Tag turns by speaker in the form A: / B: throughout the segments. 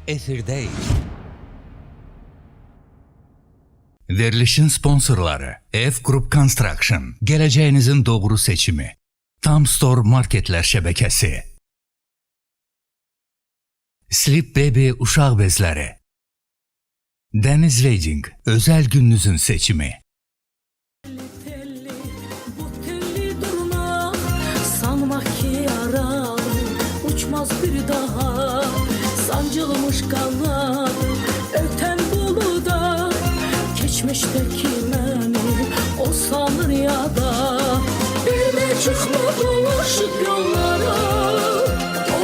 A: Efirdeyiz. Verilişin sponsorları F Group Construction, geleceğinizin doğru seçimi. Tam Store Marketler şəbəkəsi. Sleep Baby uşaq bezləri. Deniz Wedding, özel gününüzün seçimi.
B: Uçmaz bir daha sancılmış kanat öten buluda geçmişteki beni o sanır ya da bir de çıkma dolaşıp yollara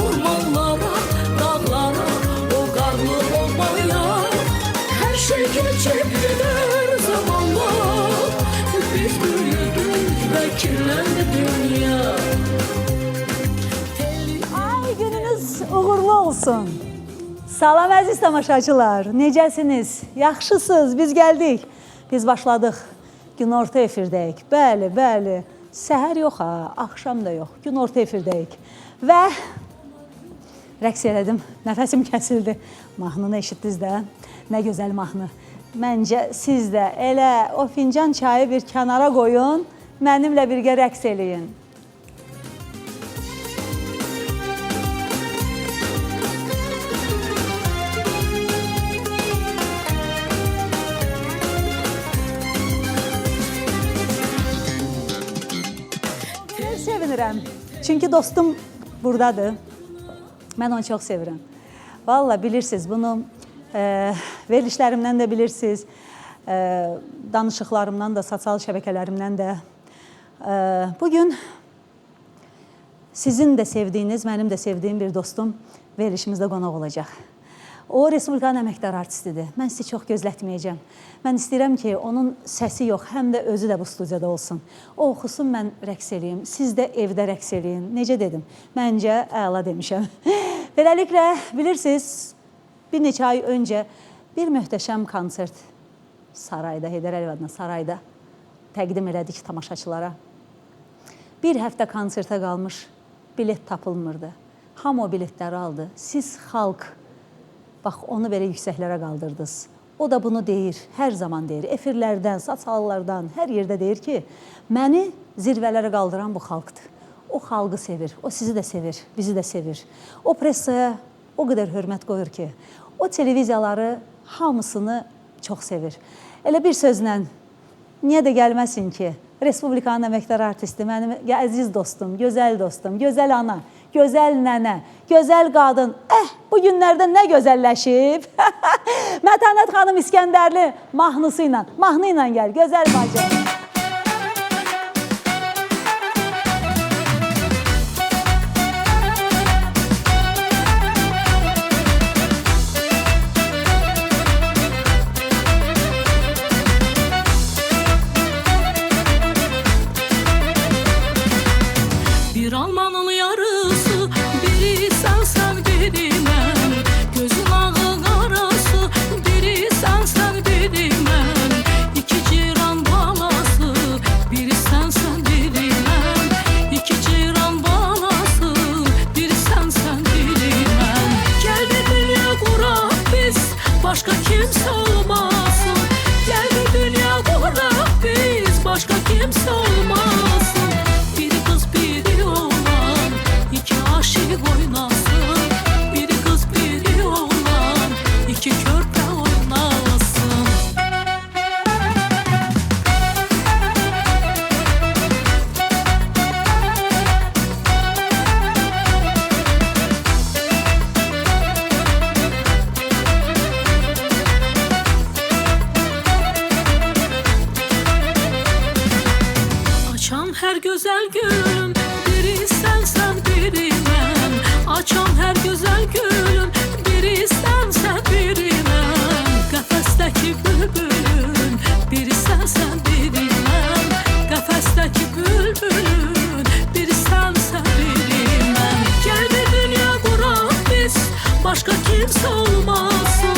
B: ormanlara dağlara o karlı olmaya her şey geçip gider zamanla biz büyüdük ve kirlendi dünya.
C: Uğurlu olsun. Salam əziz tamaşaçılar. Necəsiniz? Yaxşısınız? Biz gəldik. Biz başladıq. Günorta efirdəyik. Bəli, bəli. Səhər yox ha, axşam da yox. Günorta efirdəyik. Və rəqs elədim. Nəfəsim kəsildi. Mahnını eşitdiniz də. Nə gözəl mahnı. Məncə siz də elə o fincan çayı bir kənara qoyun. Mənimlə birgə rəqs eləyin. Çünki dostum buradadır. Mən onu çox sevirəm. Vallahi bilirsiniz bunu, verilişlərimdən də bilirsiniz, danışıqlarımdan da, sosial şəbəkələrimdən də. Bugün sizin də sevdiyiniz, mənim də sevdiyim bir dostum verilişimizdə qonaq olacaq. O, Respublikanın əməkdar artistidir. Mən sizi çox gözlətməyəcəm. Mən istəyirəm ki, onun səsi yox, həm də özü də bu studiyada olsun. O oxusun, mən rəqs eləyim. Siz də evdə rəqs eləyin. Necə dedim? Məncə, əla demişəm. Beləliklə, bilirsiniz, bir neçə ay öncə bir möhtəşəm konsert Sarayda, Heydər Əliyev adına Sarayda təqdim elədik tamaşaçılara. Bir həftə konsertə qalmış, bilet tapılmırdı. Hamı o biletləri aldı. Siz xalq, bax, onu belə yüksəklərə qaldırdınız. O da bunu deyir, hər zaman deyir. Efirlərdən, sosiallardan, hər yerdə deyir ki, məni zirvələrə qaldıran bu xalqdır. O xalqı sevir, o sizi də sevir, bizi də sevir. O pressaya o qədər hörmət qoyur ki, o televiziyaları hamısını çox sevir. Elə bir sözlə, niyə də gəlməsin ki, Respublikanın əməkdar artisti, mənim əziz dostum, gözəl ana, gözəl nənə, gözəl qadın. Bu günlərdə nə gözəlləşib? Mətanət xanım İskəndərli mahnı ilə gəl, gözəl bacı.
B: Başka kimse olmasın. Gel bir dünya kurak biz. Başka kimse olmasın. Biri kız biri oğlan, iki aşık oynasın. Biri kız biri oğlan, iki körpe oynasın. Her güzel gülüm, biri sensen biri ben. Açan her güzel gülüm, biri sensen biri ben. Kafesteki bülbülün, biri sensen biri ben. Kafesteki bülbülün, biri sensen biri ben. Gel bir dünya kurak biz, başka kimse olmasın.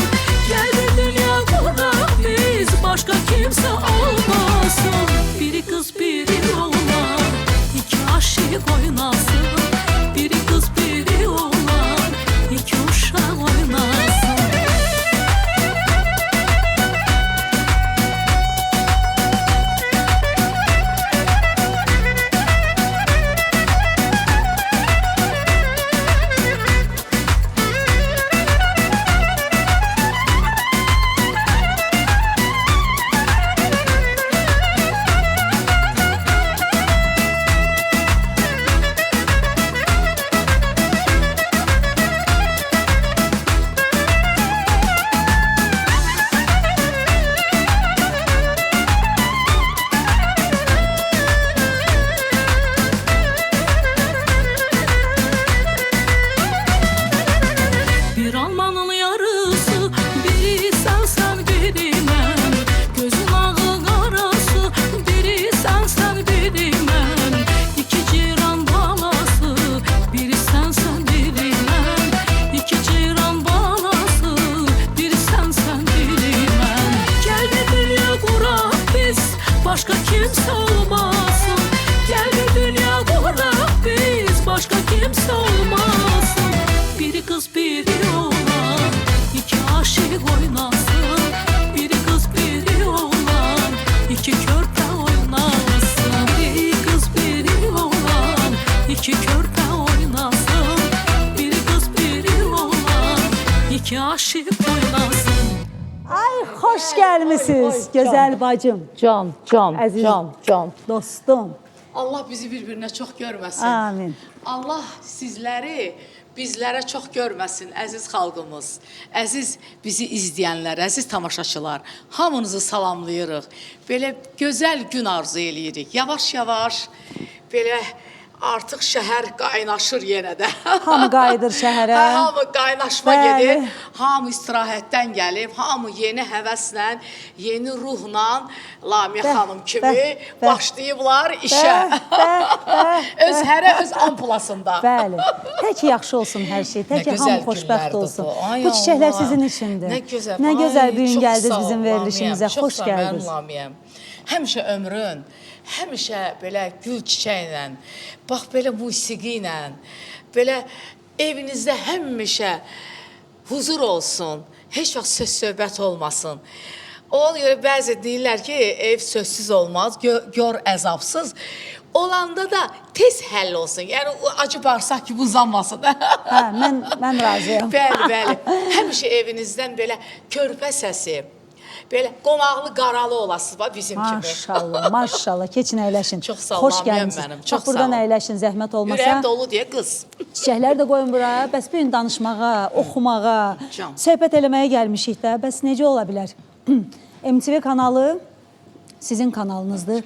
B: Gel bir dünya kurak biz, başka kimse olmasın. Biri kız biri oğlan, iki
C: Xoş gəlmisiniz, gözəl bacım,
D: Can,
C: Əziz.
D: can.
C: dostum.
D: Allah bizi bir-birinə çox görməsin.
C: Amin.
D: Allah sizləri bizlərə çox görməsin, əziz xalqımız, əziz bizi izləyənlər, əziz tamaşaçılar. Hamınızı salamlayırıq. Belə gözəl gün arzu eləyirik. Yavaş-yavaş belə artıq şəhər qaynaşır yenə də.
C: Hamı qayıdır şəhərə.
D: Hamı qaynaşma
C: Bəli.
D: gedir, hamı istirahətdən gəlib, hamı yeni həvəslə, yeni ruhla Lamiyə xanım kimi başlayıblar işə. Öz hərə öz ampulasında.
C: Bəli. Tək yaxşı olsun hər şey, tək
D: Nə
C: hamı
D: gözəl
C: xoşbəxt
D: günlərdir
C: olsun.
D: bu. Ay
C: Bu çiçəklər
D: Allah.
C: sizin üçündür.
D: Nə gözəl.
C: Nə gözəl bu gün
D: Çox
C: gəldiniz
D: sağ ol,
C: bizim
D: Lamiyəm.
C: verilişimizə.
D: Çox
C: Xoş
D: sağ ol,
C: gəldiniz.
D: mənim Lamiyəm. Həmişə ömrün, həmişə belə gül çiçəklə, bax belə musiqi ilə, belə evinizdə həmişə huzur olsun, heç vaxt söz-söhbət olmasın. Ona görə bəzi deyirlər ki, ev sözsüz olmaz, gör əzabsız. Olanda da tez həll olsun. Yəni o acı bağırsaq ki, uzanmasın.
C: Hə, mən razıyam.
D: Bəli, bəli. Həmişə evinizdən belə körpə səsi, belə qonaqlı, qaralı olasınız bizim kimi.
C: Maşallah, maşallah. Keçin əyləşin.
D: Çox sağ ol,
C: Xoş
D: Lamiyəm
C: gəlmisiniz.
D: mənim, çox
C: Bax, buradan
D: sağ ol.
C: əyləşin, zəhmət olmasa.
D: Ürəyim dolu deyə qız.
C: Çiçəklər də qoyun bura. Bəs bu gün danışmağa, oxumağa,
D: Can.
C: söhbət eləməyə gəlmişik də. Bəs necə ola bilər? MTV kanalı sizin kanalınızdır.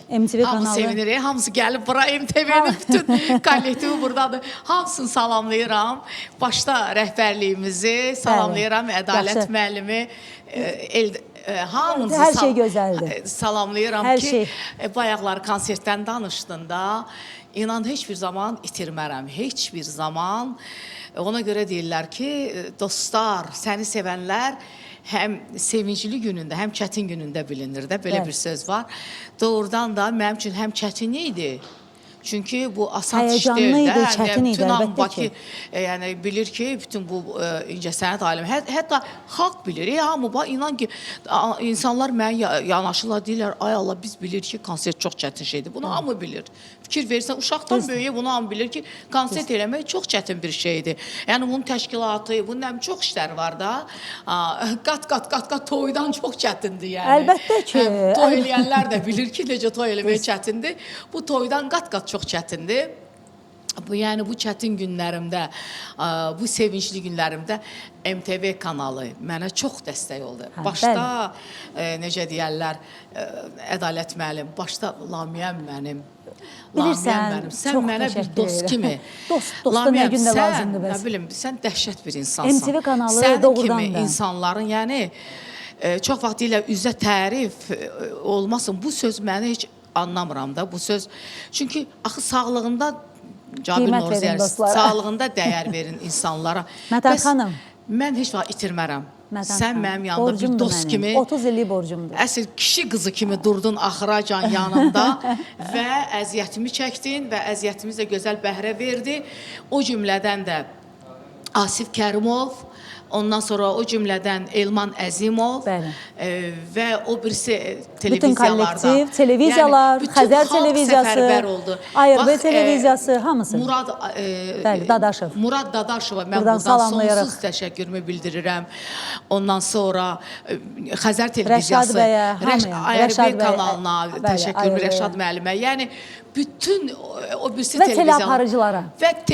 C: MTV
D: Hamı
C: kanalı.
D: sevinir, hamısı gəlib bura MTV-nin bütün kollektivi buradadır. Hamısını salamlayıram. Başda rəhbərliyimizi salamlayıram, Ədalət
C: Yaxşı.
D: müəllimi, hamınızı
C: Hər şey gözəldir.
D: salamlayıram
C: Hər
D: ki,
C: şey.
D: bayaqlar konsertdən danışdın da, inan heç bir zaman itirmərəm, heç bir zaman. Ona görə deyirlər ki, dostlar, səni sevənlər həm sevincli günündə, həm çətin günündə bilinir də, belə
C: Bəli.
D: bir söz var. Doğrudan da mənim üçün həm çətin idi. Çünki bu asan iş
C: Həyəcanlı
D: deyil də.
C: idi,
D: Yəni,
C: çətin idi,
D: bütün hamı
C: əlbəttə
D: Bakı,
C: ki.
D: yəni bilir ki, bütün bu incəsənət alimi, hətta xalq bilir. Hamı inan ki, insanlar mənə yanaşırlar, deyirlər, ay Allah, biz bilir ki, konsert çox çətin şeydir. Bunu hamı bilir. Fikir verirsən, uşaqdan böyüyə bunu hamı bilir ki, konsert eləmək çox çətin bir şeydir. Yəni bunun təşkilatı, bunun çox işləri var da. Qat toydan çox çətindir yəni.
C: Əlbəttə ki.
D: Toy eləyənlər də bilir ki, necə toy eləmək çətindir. Bu toydan qat çox çətindir. Yəni bu çətin günlərimdə, bu sevincli günlərimdə MTV kanalı mənə çox dəstək oldu. Başda necə deyərlər, Ədalət müəllim, başda Lamiyəm mənim.
C: Bilirsən,
D: Sən
C: çox
D: mənə bir
C: təşəkkür
D: dost
C: edirəm.
D: kimi.
C: Dosta nə
D: Lamiyəm,
C: gün də
D: sən,
C: lazımdır bəs.
D: nə bilim, sən dəhşət bir insansan.
C: MTV kanalı
D: Sənin
C: doğrudan
D: kimi
C: da.
D: insanların, yəni çox vaxt deyirlər üzə tərif olmasın. Bu söz məni heç anlamıram da bu söz. Çünki axı sağlığında Cabir
C: Qiymət verin
D: Norziyər,
C: dostlara.
D: sağlığında dəyər verin insanlara.
C: Mədar
D: Bəs
C: xanım.
D: Mən heç vaxt itirmərəm.
C: Mədən
D: Sən
C: xanım,
D: mənim yanımda bir
C: borcumdur
D: dost
C: mənim.
D: kimi.
C: 30 illik borcumdur.
D: Əsl kişi qızı kimi durdun axıracan yanımda və əziyyətimi çəkdin və əziyyətimiz də gözəl bəhrə verdi. O cümlədən də Asif Kərimov, ondan sonra o cümlədən Elman Əzimov
C: Bəli.
D: Və o birisi
C: Bütün
D: televiziyalarda.
C: kollektiv, televiziyalar,
D: bütün
C: Xəzər
D: xalq
C: televiziyası,
D: səfərbər oldu.
C: ARB
D: Bax,
C: televiziyası, hamısı.
D: Murad
C: Bəli, Dadaşov.
D: Murad Dadaşova mən
C: Buradan
D: buradan
C: salamlayırıq.
D: sonsuz təşəkkürümü bildirirəm. Ondan sonra Xəzər televiziyası,
C: Rəşad bəyə, hamıya,
D: ARB
C: Rəşad bəyə,
D: kanalına
C: bəli,
D: təşəkkürümü
C: ARB-yə.
D: Rəşad müəllimə. Yəni bütün o birisi
C: Və
D: televiziyalar
C: teleaparıcılara.
D: və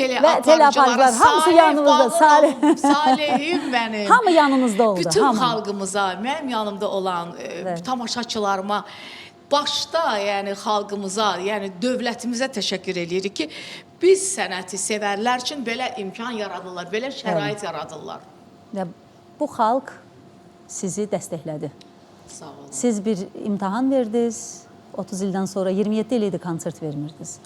C: teleaparıcılar, hamısı yanımızda, Salih.
D: Salihim mənim.
C: Hamı yanımızda oldu,
D: Bütün
C: hamı.
D: xalqımıza, mənim yanımda olan tamaşaçılarıma, başda yəni xalqımıza, yəni dövlətimizə təşəkkür edirik ki, biz sənəti sevərlər üçün belə imkan yaradırlar, belə şərait yaradırlar.
C: Və bu xalq sizi dəstəklədi.
D: Sağ olun.
C: Siz bir imtahan verdiniz. 30 ildən sonra 27 il idi konsert vermirdiniz.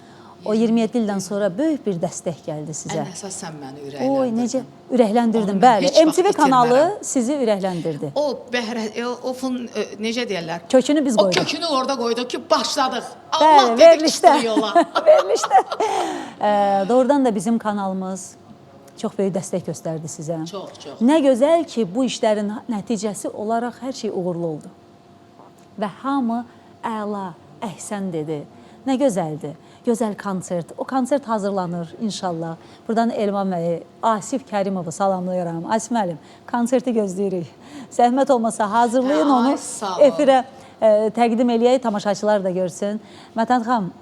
C: O 27 ildən sonra böyük bir dəstək gəldi sizə.
D: Ən əsas sən məni
C: Oy,
D: ürəkləndirdin.
C: necə ürəkləndirdin,
D: Onu mən
C: bəli.
D: heç vaxt
C: MTV kanalı
D: itirmərəm.
C: sizi ürəkləndirdi.
D: O necə deyərlər?
C: Kökünü biz
D: O
C: qoyduq.
D: kökünü orada qoyduq ki, başladıq.
C: Bəli,
D: Allah dedi
C: verilişdə.
D: çıxdı yola.
C: Verilişdə. Doğrudan da bizim kanalımız çox böyük dəstək göstərdi sizə.
D: Çox, çox.
C: Nə gözəl ki, bu işlərin nəticəsi olaraq hər şey uğurlu oldu. Və hamı əla, əhsən dedi. Nə gözəldir. gözəl konsert. O konsert hazırlanır inşallah. Buradan Elman bəyi, Asif Kərimovu salamlayıram. Asif müəllim, konserti gözləyirik. Zəhmət olmasa hazırlayın
D: Ay,
C: onu
D: sağ ol.
C: efirə təqdim eləyək, tamaşaçılar da görsün. Mətan xanım,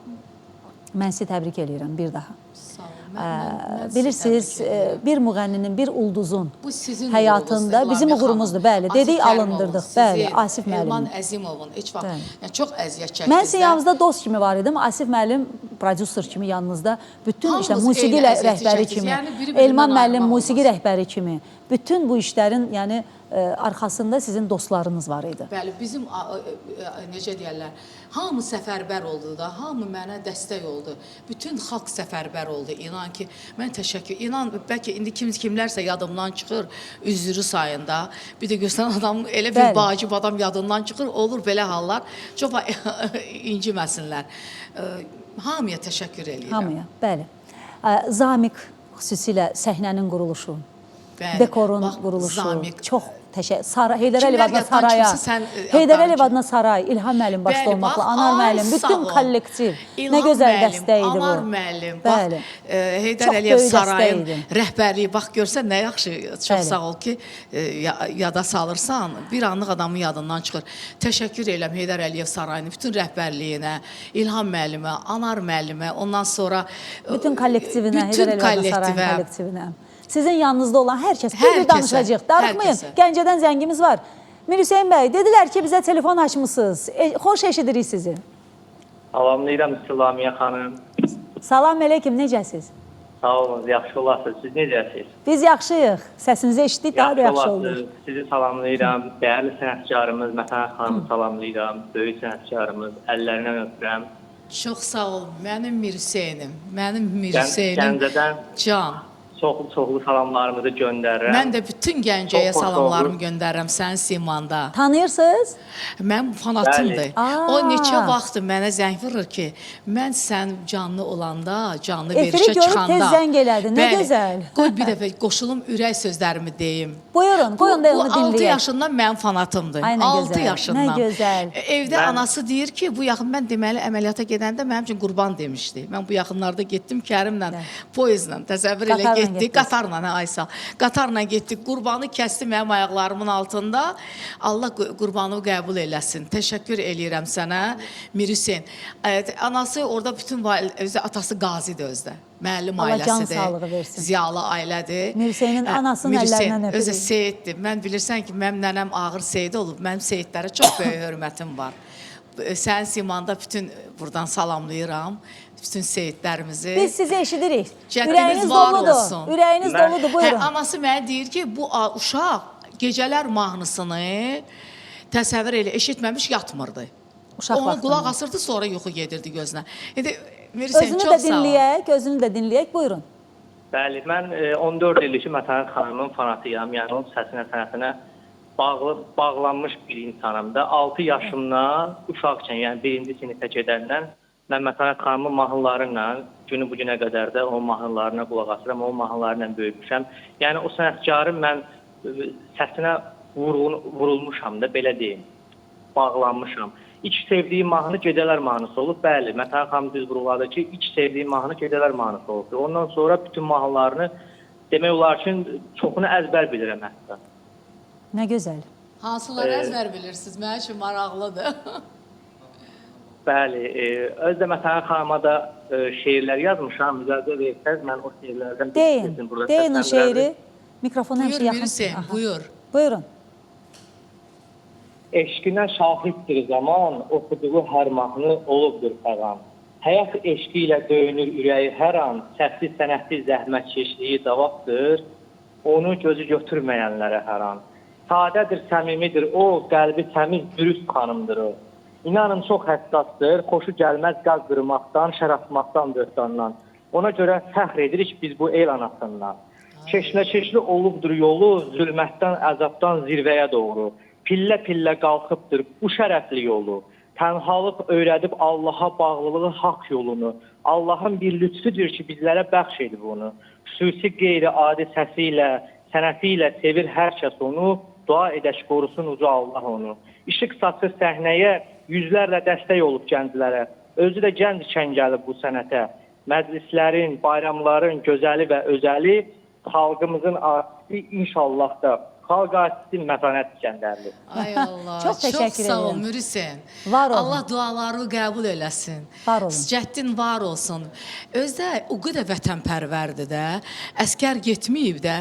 C: mən sizi təbrik eləyirəm bir daha.
D: Sağ olun. Mən
C: Bilirsiniz,
D: sizi təbrik edirəm.
C: bir müğənninin, bir ulduzun
D: Bu sizin
C: həyatında
D: uğurunuzdur,
C: bizim
D: Elvan
C: uğurumuzdur.
D: xanım.
C: Bəli,
D: Asif
C: dedik
D: Kərimovun,
C: alındırdıq.
D: sizin,
C: Bəli, Asif
D: Elman
C: müəllim.
D: Əzimovun heç vaxt
C: Bəli.
D: yəni çox əziyyət çəkdiniz.
C: Mən sizin yanınızda dost kimi var idim. Asif müəllim prodüser kimi yanınızda. Bütün
D: Hamımız
C: işte musiqi
D: eyni əziyyəti
C: rəhbəri
D: çəkdik.
C: kimi,
D: Yəni biri-birindən
C: Elman müəllim
D: ayrılmaq
C: musiqi
D: olmaz.
C: rəhbəri kimi. Bütün bu işlərin yəni arxasında sizin dostlarınız var idi.
D: Bəli, bizim necə deyirlər, hamı səfərbər oldu da, hamı mənə dəstək oldu. Bütün xalq səfərbər oldu. İnan ki, mən təşəkkür. İnan bəlkə indi kimlərsə yadımdan çıxır üzrü sayında. Bir də görsən adam elə bir
C: Bəli.
D: vacib adam yadından çıxır. Olur belə hallar. Çox inciməsinlər. Hamıya təşəkkür eləyirəm.
C: Hamıya, bəli. Zamiq xüsusilə səhnənin quruluşu,
D: Bəli,
C: dekorun
D: bax,
C: quruluşu,
D: Zamiq.
C: çox Heydər
D: Kimlər
C: Əliyev adına
D: yaddan
C: saraya,
D: çıxsa sən,
C: Heydər
D: yaddan
C: Əliyev
D: çıx.
C: adına saray, İlham müəllim başda
D: Bəli,
C: olmaqla,
D: bax,
C: Anar
D: ay,
C: müəllim,
D: sağ
C: bütün
D: ol.
C: kollektiv, nə
D: İlham
C: gözəl
D: müəllim,
C: dəstək idi bu.
D: Anar müəllim,
C: Bəli.
D: bax, Heydər
C: Çox
D: Əliyev
C: böyük
D: sarayın
C: dəstək idi.
D: rəhbərliyi, bax görsən nə yaxşı, çox
C: Bəli.
D: sağ ol ki, yada salırsan, bir anlıq adamın yadından çıxır. Təşəkkür edirəm Heydər Əliyev sarayının bütün rəhbərliyinə, İlham müəllimə, Anar müəllimə, ondan sonra
C: Bütün kollektivinə,
D: bütün
C: Heydər Əliyev sarayın
D: kollektivə.
C: kollektivinə. Sizin yanınızda olan hər kəs,
D: Hər
C: bir
D: kəsə,
C: danışacaq. Darıxmayın,
D: hər kəsə.
C: Gəncədən zəngimiz var. Mir Hüseyin bəy, dedilər ki, bizə telefon açmısınız. Xoş eşidirik sizi.
E: Salamlayıram Silamiyə xanım.
C: Salam əleykum, necəsiz?
E: Sağ olun, yaxşı olasınız. Siz necəsiniz?
C: Biz yaxşıyıq. Səsinizi eşitdik, daha da yaxşı oldu.
E: Sizi salamlayıram. Dəyərli sənətkarımız Mətan xanımı salamlayıram. Böyük sənətkarımız, əllərindən öpürəm.
D: Çox sağ ol, mənim Mir Hüseynim, mənim Mir Hüseynim,
E: Gəncədən
D: can.
E: çoxlu salamlarımızı göndərirəm.
D: Mən də bütün Gəncəyə
E: Çox xoş
D: salamlarımı
E: oldu.
D: göndərirəm sənin simanda.
C: Tanıyırsınız?
D: Mən fanatımdır.
C: Bəli.
D: O neçə
C: Aa.
D: vaxtdır mənə zəng vurur ki, mən sən canlı olanda, canlı
C: Efiri
D: verişə
C: görüb
D: çıxanda.
C: tez zəng elədin, nə
D: Bəli,
C: gözəl.
D: Qoy bir dəfə qoşulum ürək sözlərimi deyim.
C: Buyurun, qoyun da
D: Bu
C: onu
D: 6
C: dinləyək.
D: yaşından mənim fanatımdır.
C: Ay, nə
D: 6
C: gözəl,
D: yaşından.
C: nə gözəl.
D: Evdə anası deyir ki, bu yaxın mən deməli əməliyyata gedəndə mənim üçün qurban demişdi. Mən bu yaxınlarda getdim Kərimlə, poyezdlə, təsəvvür elə
C: Qatarla
D: getdik,
C: getdiniz.
D: qatarla, hə Aysel. Qatarla getdik, qurbanı kəsdi mənim ayaqlarımın altında. Allah qurbanı qəbul eləsin. Təşəkkür eləyirəm sənə, Mir Hüseyn. Anası orada bütün özü atası qazidir özdə. Müəllim
C: Allah can
D: ailəsidir.
C: sağlığı versin.
D: Ziyalı ailədir.
C: Mir Hüseynin anasının
D: Mir Hüseyn
C: əllərindən öpürük.
D: özü Seyiddir. Mən bilirsən ki, mənim nənəm ağır Seyid olub. Mənim Seyidlərə çox böyük hörmətim var. Sənin simanda bütün buradan salamlayıram. Bütün Seyidlərimizi.
C: Biz sizi eşidirik.
D: Cəddiniz
C: Ürəyiniz
D: var
C: doludur.
D: olsun.
C: Ürəyiniz doludur, buyurun.
D: Anası mənə deyir ki, bu uşaq gecələr mahnısını təsəvvür elə eşitməmiş yatmırdı.
C: Uşaq
D: Onu
C: vaxtında.
D: qulaq asırdı, sonra yuxu gedirdi gözünə. İndi Mir Hüseyn
C: Özünü də
D: çox sağ ol.
C: dinləyək, özünü də dinləyək, buyurun.
E: Bəli, mən 14 illik ki, Mətan xanımın fanatıyam. Yəni onun səsinə, sənətinə bağlanmış bir insanım da. 6 yaşımdan uşaqkən, yəni 1-ci sinifə gedəndən mən Mətan xanımın mahnıları ilə günü bu günə qədər də o mahnılarına qulaq asıram, o mahnıları ilə böyümüşəm. Yəni o sənətkarın mən səsinə vurulmuşam da, belə deyim, bağlanmışam. İlk sevdiyim mahnı Gecələr mahnısı olub. Bəli, Mətan xanım düz vuruladı ki, ilk sevdiyim mahnı Gecələr mahnısı olub. Ondan sonra bütün mahnılarını demək olar ki, çoxunu əzbər bilirəm hətta.
C: Nə gözəl.
D: Hansıları əzbər bilirsiniz? Mənim üçün maraqlıdır.
E: Bəli, özdə Mətan xanıma da şeirlər yazmışam. Müzədə versəz, mən o şeirlərdən
C: Deyin o şeiri. Mikrofonu həmişə
D: Buyur, Mir
C: yaxın.
D: Hüseyn, buyur.
C: Buyurun.
E: Eşqinə şahiddir zaman, oxuduğu hər mahnı olubdur fəğan. Həyat eşqi ilə döyünür ürəyi hər an, səssiz sənətli zəhmətkeşliyi davaqdır, onu gözü götürməyənlərə hər an. Sadədir, səmimidir o, qəlbi təmiz, dürüst xanımdır o. İnanın çox həssasdır, xoşu gəlməz qaz qırmaqdan, şər atmaqdan, böhtandan. Ona görə fəxr edirik biz bu el anasından. Keşlə-keşli olubdur yolu, zülmətdən, əzabdan zirvəyə doğru. Pillə-pillə qalxıbdır bu şərəfli yolu. Tənhalıq öyrədib Allaha bağlılığı haqq yolunu. Allahın bir lütfüdür ki, bizlərə bəxş edib onu. Xüsusi qeyri-adi səsi ilə, sənəti ilə sevir hər kəs onu. Dua edək qorusun uca Allah onu. İşıq saçır səhnəyə, yüzlərlə dəstək olub gənclərə. özü də gənc ikən gəlib bu sənətə. Məclislərin, bayramların gözəli və özəli xalqımızın artisti, inşallah da xalq artisti Mətanət İskəndərli.
D: Ay Allah,
C: Çox təşəkkür
D: sağ ol
C: edirəm.
D: Mürüsən.
C: Var olun.
D: Allah duaları qəbul eləsin.
C: Var olun.
D: Cəddin var olsun. Özdə o qədər vətənpərvərdir də. Əskər getməyib də.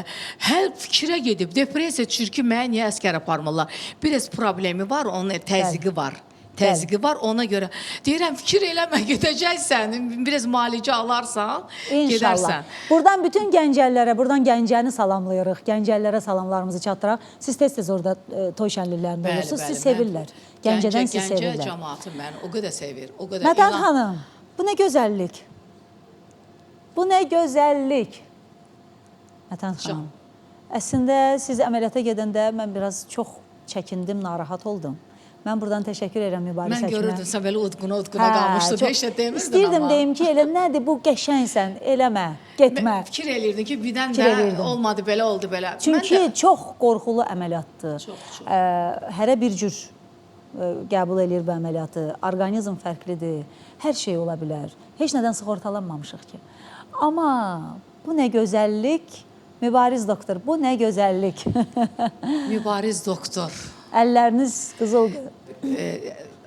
D: Hər fikrə gedib. Depressiya çürkü mənə niyə əskər aparmırlar? Biraz problemi var, onun təzyiqi var. Təzyiqi var, ona görə deyirəm fikir eləmə, gedəcəksən, biraz müalicə alarsan,
C: İnşallah.
D: gedərsən.
C: Buradan bütün gəncəllərə, buradan Gəncəni salamlayırıq. Gəncəllərə salamlarımızı çatdıraq. Siz tez-tez orada toy şənliklərində olursunuz. Siz sevirlər. Gəncədən siz sevirlər.
D: Gəncə cəmaatı məni o qədər sevir, o qədər
C: Mədən xanım, bu nə gözəllik. Bu nə gözəllik. Mədən xanım, əslində siz əməliyyata gedəndə mən biraz çox çəkindim, narahat oldum. Mən buradan təşəkkür edirəm Mübariz
D: Mən
C: həkimə.
D: görürdüm, sən belə udquna qalmışdın, heç də demirdin
C: İstəyirdim
D: amma.
C: deyim ki, elə nədir, bu qəşəngsən, eləmə, getmə.
D: Mən fikir eləyirdin ki, birdən
C: Fikir
D: də
C: eləyirdim.
D: olmadı, belə oldu, belə.
C: Çünki
D: Mən də
C: çox qorxulu əməliyyatdır.
D: Çox.
C: Hərə bir cür qəbul eləyir bu əməliyyatı. Orqanizm fərqlidir, hər şey ola bilər. Heç nədən sığortalanmamışıq ki. Amma bu nə gözəllik, Mübariz doktor, bu nə gözəllik.
D: Mübariz doktor.
C: Əlləriniz qızıldır.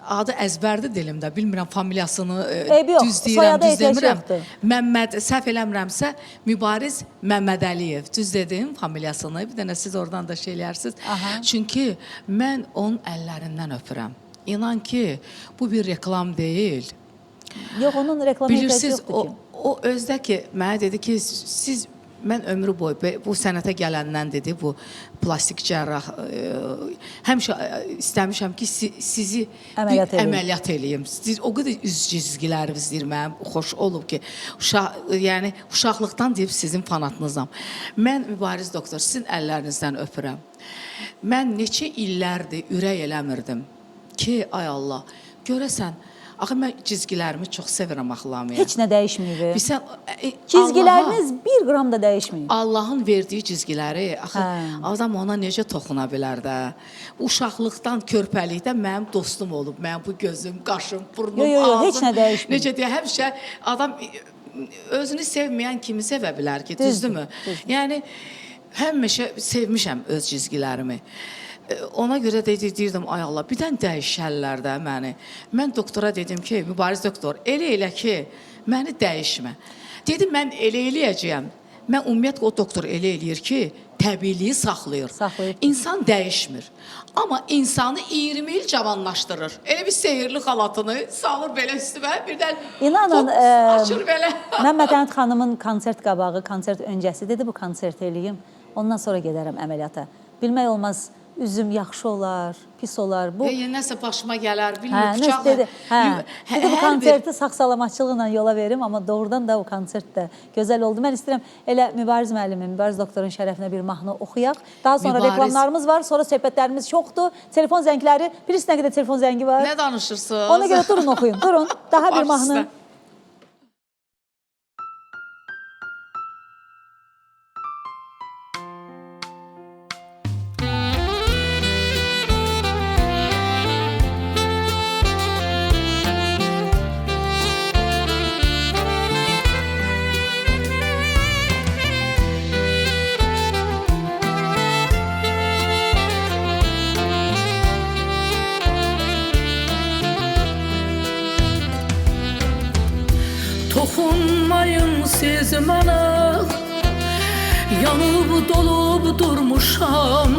D: Adı əzbərdir dilimdə, bilmirəm familiyasını
C: Eybi yox,
D: düz deyirəm,
C: soyadı
D: düz
C: ehtiyac
D: demirəm.
C: yoxdur.
D: Məmməd, səhv eləmirəmsə, Mübariz Məmmədəliyev, düz dedim familiyasını. Bir dənə siz oradan da şey eləyərsiniz.
C: Aha.
D: Çünki mən onun əllərindən öpürəm. İnan ki, bu bir reklam deyil.
C: Yox, onun reklam ehtiyacı
D: Bilirsiniz,
C: yoxdur ki.
D: o özdə ki, mənə dedi ki, siz mən ömrü boyu bu sənətə gələndən dedi, bu plastik cərrah həmişə istəmişəm ki, sizi
C: Əməliyyat eləyim.
D: əməliyyat eləyim. Siz o qədər üz cizgiləriniz deyir mənim xoş olub ki, yəni uşaqlıqdan deyib sizin fanatınızam. Mən Mübariz doktor, sizin əllərinizdən öpürəm. Mən neçə illərdir ürək eləmirdim ki, ay Allah, görəsən, axı mən cizgilərimi çox sevirəm axılamaya.
C: Heç nə dəyişməyib.
D: Bilsən,
C: Cizgiləriniz 1 qram da dəyişməyib.
D: Allahın verdiyi cizgiləri, axı
C: Hə.
D: adam ona necə toxuna bilər də. Uşaqlıqdan, körpəlikdən mənim dostum olub. Mənim bu gözüm, qaşım, burnum, ağzım.
C: Heç nə dəyişməyib.
D: Necə deyə, həmişə adam özünü sevməyən kimi sevə bilər ki,
C: Düzdür,
D: düzdürmü?
C: düzdür.
D: Yəni, həmişə sevmişəm öz cizgilərimi. Ona görə də deyirdim, ay Allah, birdən dəyişərlər də məni. Mən doktora dedim ki, Mübariz doktor, elə ki, məni dəyişmə. Dedim, mən elə eləyəcəyəm. Mən ümumiyyətlə o doktor elə eləyir ki, təbiiliyi saxlayır.
C: Saxlayıb.
D: İnsan dəyişmir. Amma insanı 20 il cavanlaşdırır. Elə bir sehirli xalatını salır belə üstümə, birdən
C: İnanın,
D: açır belə.
C: mən Mətanət xanımın konsert qabağı, konsert öncəsi dedi, bu konsert eləyim. Ondan sonra gedərəm əməliyyata. Bilmək olmaz, üzüm yaxşı olar, pis olar. Bu
D: Nəsə başıma gələr,
C: Hə,
D: bilmir,
C: nəsə dedi. Hə, dedi bu
D: hər bir
C: konserti sağ-salamatçılıqla yola verim, amma doğrudan da o konsert də gözəl oldu. Mən istəyirəm elə Mübariz müəllimin, Mübariz doktorun şərəfinə bir mahnı oxuyaq. Daha sonra
D: Mübariz.
C: reklamlarımız var, sonra söhbətlərimiz çoxdur. Telefon zəngləri, bilirsiniz nə qədər telefon zəngi var?
D: Nə danışırsınız?
C: Ona görə durun oxuyun, durun. Daha bir
D: Baş
C: mahnı.
D: üstə.
B: Toxunmayın siz mənə, yanıb dolub durmuşam,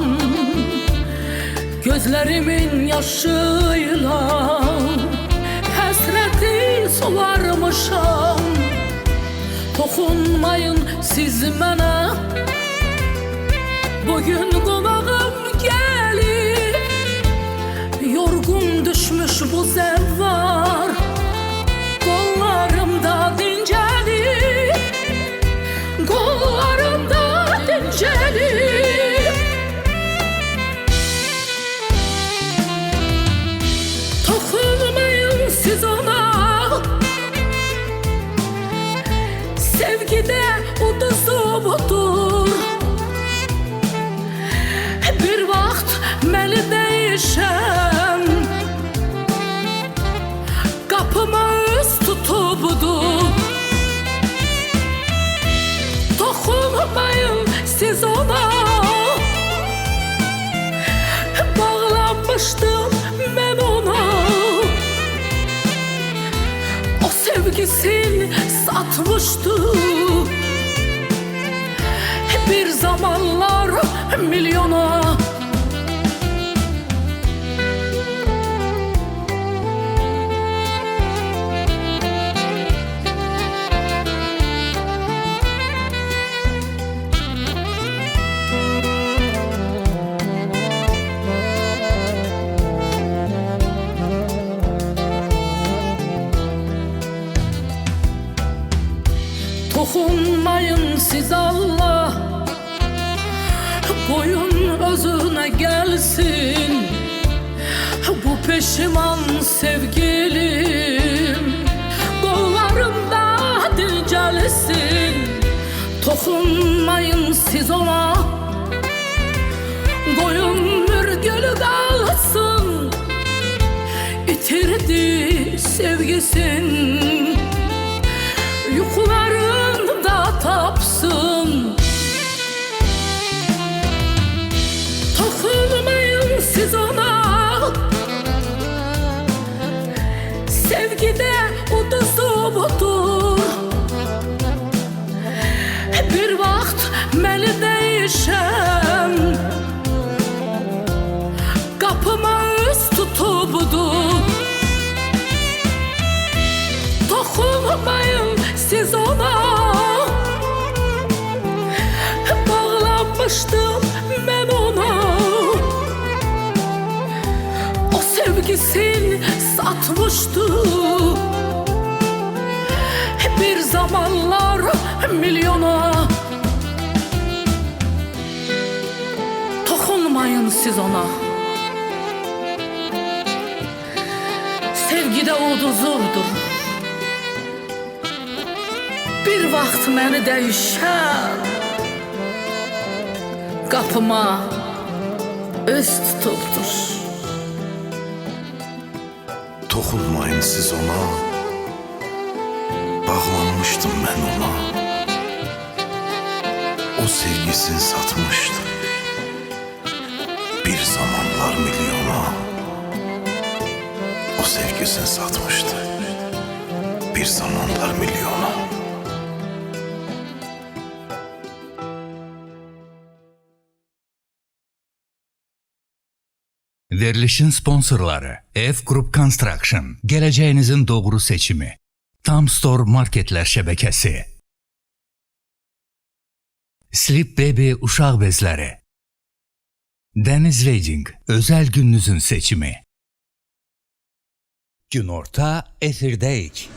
B: gözlərimin yaşıyla həsrəti sularmışam. Toxunmayın siz mənə, bugün qonağım gəlir, yorğun düşmüş bu zəvvar, qollarımda dincəlir, qollarımda dincəlir. Toxunmayın siz ona, sevgidə uduzu budur. Bir vaxt məni dəyişən, qapıma öz tutubdu. Toxunmayın siz ona, bağlanmışdım ben ona. O sevgisini satmıştı bir zamanlar milyona. Toxunmayın siz Allah, qoyun özünə gəlsin bu peşiman sevgilim, qollarımda dincəlsin. Toxunmayın siz ona, qoyun mürgülü qalsın, itirdi sevgisin, yuxularında tapsın. Toxunmayın siz ona, sevgide uduzu budur. Bir vaxt məni dəyişən qapıma üz tutubdu. Toxunmayın siz ona, bağlanmışdım ben ona. O sevgisini satmıştı bir zamanlar milyona. Toxunmayın siz ona, sevgide uduzurdur. Bir vaxt məni dəyişən qapıma öz tutubdur.
F: Toxunmayın siz ona, bağlanmışdım ben ona. O sevgisini satmıştı bir zamanlar milyona. O sevgisini satmıştı bir zamanlar milyona.
A: Verilişin sponsorları F Group Construction, gələcəyinizin doğru seçimi. Tam Store Marketlər şəbəkəsi. Sleep Baby uşaq bezləri. Dəniz Wedding, özəl gününüzün seçimi. Günorta efirdəyik.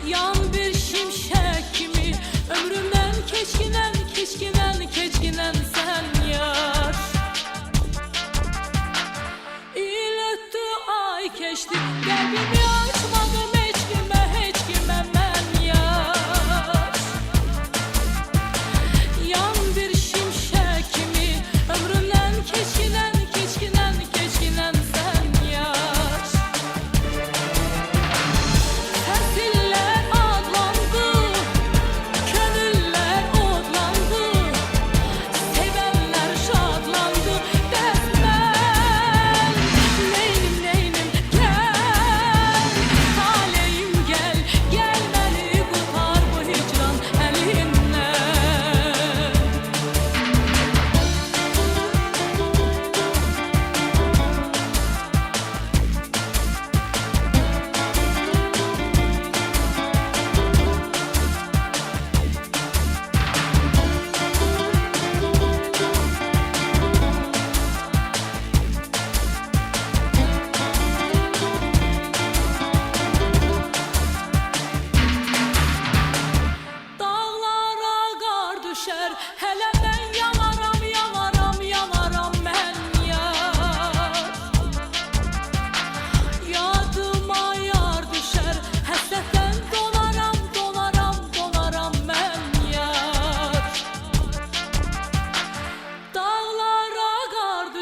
B: Yan bir şimşek kimi ömrümden keçinen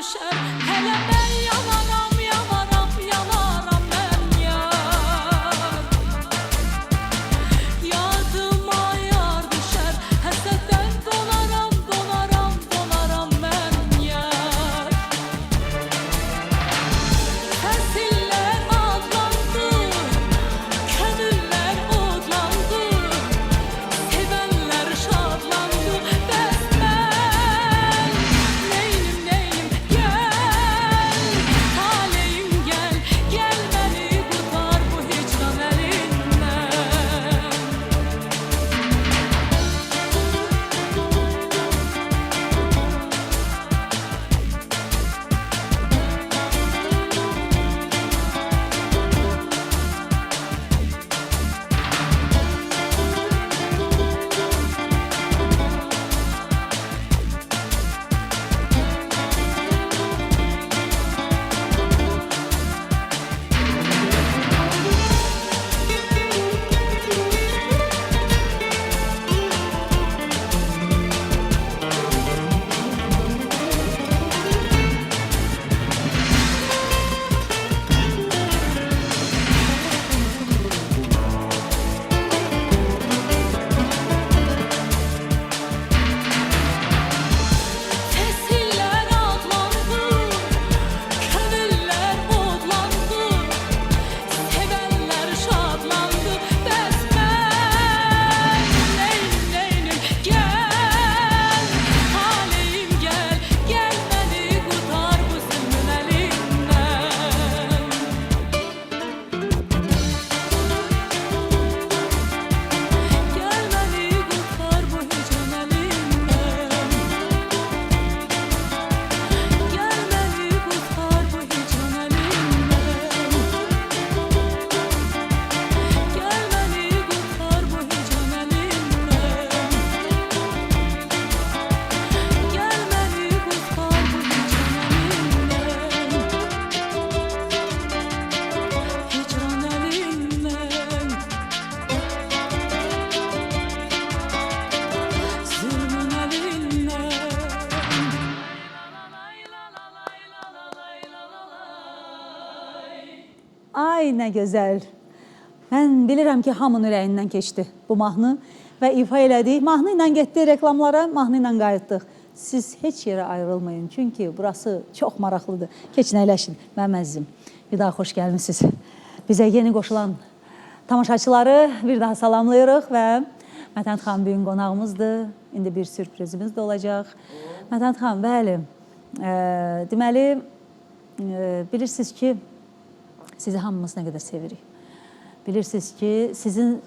B: düşər. Hələ mən yanaram, yanaram, yanaram mən yar. Yadıma yar düşər. Həsəddən donaram, donaram, donaram mən yar. Fəsillər adlandı, könüllər odlandı, sevənlər şadlandı. Bəs mən neyim, neyim, gəl, taleyim gəl, gəl məni qurtar bu hicran əlindən. Fəsillər adlandı, könüllər odlandı, sevənlər şadlandı. Bəs mən neyim, neyim, gəl, taleyim gəl, gəl məni qurtar bu zülmün əlindən. Gəl məni qurtar bu hicran əlindən. Gəl məni qurtar bu hicran əlindən. Gəl məni qurtar bu hicran əlindən. Gəl məni qurtar bu hicran əlindən. Zülmün əlindən.
C: Ay nə gözəl. Mən bilirəm ki, hamının ürəyindən keçdi bu mahnı və ifa elədik. Mahnı ilə getdi reklamlara, mahnı ilə qayıtdıq. Siz heç yerə ayrılmayın, çünki burası çox maraqlıdır. Keçin, əyləşin, mənim əzizim. Bir daha xoş gəlmişsiniz. Bizə yeni qoşulan tamaşaçıları bir daha salamlayırıq və Mətənd xan bugün qonağımızdır. İndi bir sürprizimiz də olacaq. Mətənd xan, bəli, deməli, bilirsiniz ki, sizi hamımız nə qədər sevirik. Bilirsiniz ki, sizin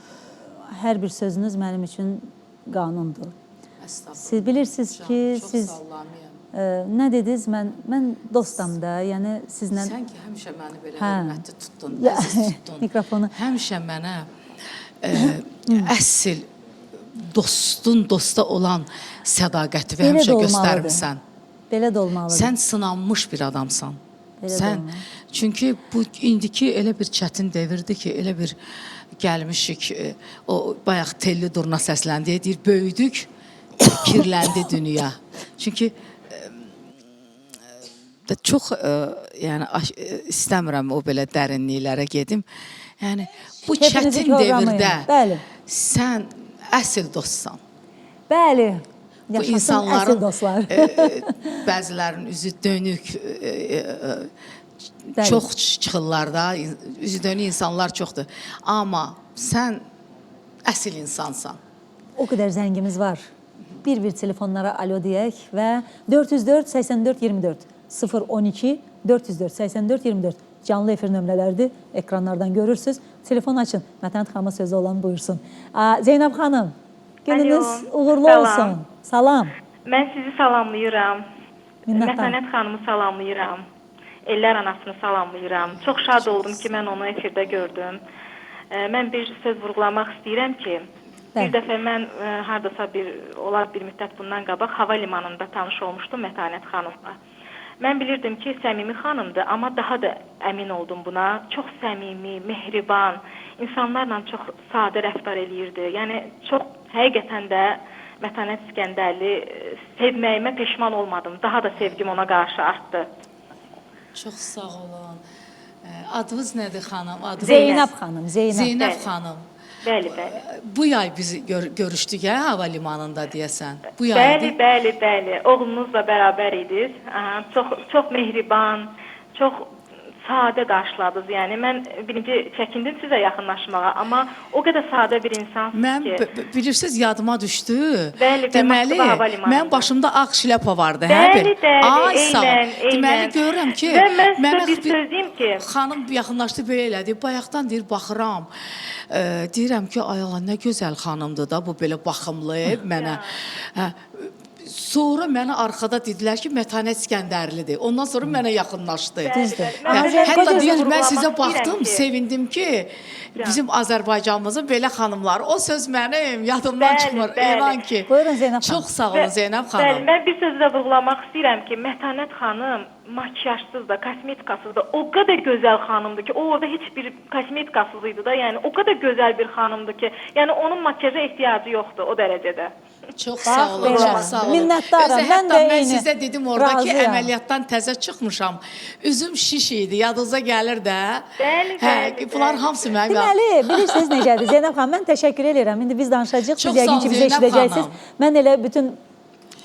C: hər bir sözünüz mənim üçün qanundur. Siz bilirsiniz ki, siz nə dediniz? Mən dostam da, yəni sizlə...
D: Sən ki, həmişə məni belə
C: Hə.
D: hörmətli tutdun, əziz tutdun.
C: Mikrofonu.
D: Həmişə mənə əsl dostun dosta olan sədaqəti və
C: Belə də
D: həmişə
C: olmalıdır.
D: göstərmirsən.
C: Belə də olmalıdır.
D: Sən sınanmış bir adamsan.
C: Belə də
D: Sən,
C: olmalı.
D: çünki bu indiki elə bir çətin devirdir ki, elə bir gəlmişik, o bayaq telli durna səsləndi, deyir, böyüdük, kirləndi dünya. Çünki çox yəni istəmirəm o belə dərinliklərə gedim. Yəni bu
C: Hepinizi
D: çətin
C: programlayın.
D: devirdə
C: Bəli.
D: sən əsl dostsan.
C: Bəli.
D: Bu
C: Yaşasın
D: insanların
C: əsl dostlar.
D: bəzilərinin üzü dönük,
C: Bəli.
D: çox çıxırlar da, üzü dönük insanlar çoxdur. Amma sən əsl insansan.
C: O qədər zəngimiz var. Bir telefonlara alo deyək və 404 84 24 012 404 84 24 canlı efir nömrələrdir. Ekranlardan görürsünüz. Telefon açın. Mətənd xanıma sözü olan buyursun. Zeynəb xanım, gününüz
G: Alo,
C: uğurlu
G: salam.
C: olsun. Salam.
G: Mən sizi salamlayıram.
C: Minnətdaram.
G: Mətanət xanımı salamlayıram. Ellər anasını salamlayıram. Çox şad oldum ki, mən onu efirdə gördüm. Mən bir söz vurğulamaq istəyirəm ki, bir dəfə mən hardasa olar bir müddət bundan qabaq hava limanında tanış olmuşdum Mətanət xanımla. Mən bilirdim ki, səmimi xanımdır, amma daha da əmin oldum buna. Çox səmimi, mehriban, insanlarla çox sadə rəftar eləyirdi. Yəni, çox həqiqətən də Mətanət İskəndərli sevməyimə peşman olmadım. Daha da sevgim ona qarşı artdı.
D: Çox sağ olun. Adınız nədir xanım? Adınız
C: Zeynəb xanım, Zeynəb.
D: Zeynəb
G: Bəli.
D: xanım.
G: Bəli, bəli.
D: Bu yay biz görüşdük ya hava limanında deyəsən. Bu yay
G: Bəli, bəli, bəli. Oğlunuzla bərabər idiniz. Aha, çox mehriban, çox sadə qarşıladınız. Yəni mən birinci çəkindim sizə yaxınlaşmağa, amma o qədər sadə bir insansınız
D: Mən
G: ki.
D: bilirsiniz yadıma düşdü.
G: Bəli,
D: Deməli,
G: Moskva hava limanında.
D: mən başımda ağ şlyapa vardı,
G: Bəli, bəli,
D: Ay sağ ol.
G: eynən.
D: Deməli görürəm ki,
G: Və mən sizə
D: mənə
G: bir söz deyim ki,
D: xanım yaxınlaşdı belə elədi. Bayaqdan deyir baxıram. Deyirəm ki, ay Allah nə gözəl xanımdır da bu belə baxımlı mənə. Hə. Sonra mənə arxada dedilər ki, Mətanət İskəndərlidir. Ondan sonra mənə yaxınlaşdı.
C: Düzdür.
D: Hətta deyir, mən sizə
G: vurğulamaq
D: baxdım,
G: istəyirəm ki,
D: sevindim ki, bizim Azərbaycanımızın belə xanımları. O söz mənim yadımdan
G: Bəli,
D: çıxmır.
G: bəli.
D: İnan ki.
C: Buyurun Zeynəb xanım.
D: Çox sağ olun Zeynəb
G: Bəli,
D: xanım.
G: mən bir sözlə vurğulamaq istəyirəm ki, Mətanət xanım makiyajsız da, kosmetikasız da o qədər gözəl xanımdır ki, o orada heç bir kosmetikasız idi da, yəni o qədər gözəl bir xanımdır ki, yəni onun makiyaja ehtiyacı yoxdur o dərəcədə.
D: Çox sağ olun,
C: belə.
D: çox sağ olun.
C: Minnətdaram.
D: Özü,
C: Mən
D: hətta
C: də
D: mən
C: eyni.
D: sizə dedim orada ki,
C: Razıyam.
D: əməliyyatdan təzə çıxmışam. Üzüm şiş idi, yadınıza gəlir də.
G: Bəli,
D: Hə,
G: bəli,
D: bunlar
G: bəli.
D: hamısı mənim.
C: Deməli, bilirsiniz necədir? Zeynəb xanım, mən təşəkkür edirəm. İndi biz danışacağıq.
D: Çox
C: Siz
D: sağ
C: yəqin
D: olun
C: ki, bizi
D: Zeynəb
C: eşidəcəksiniz.
D: xanım.
C: Mən elə bütün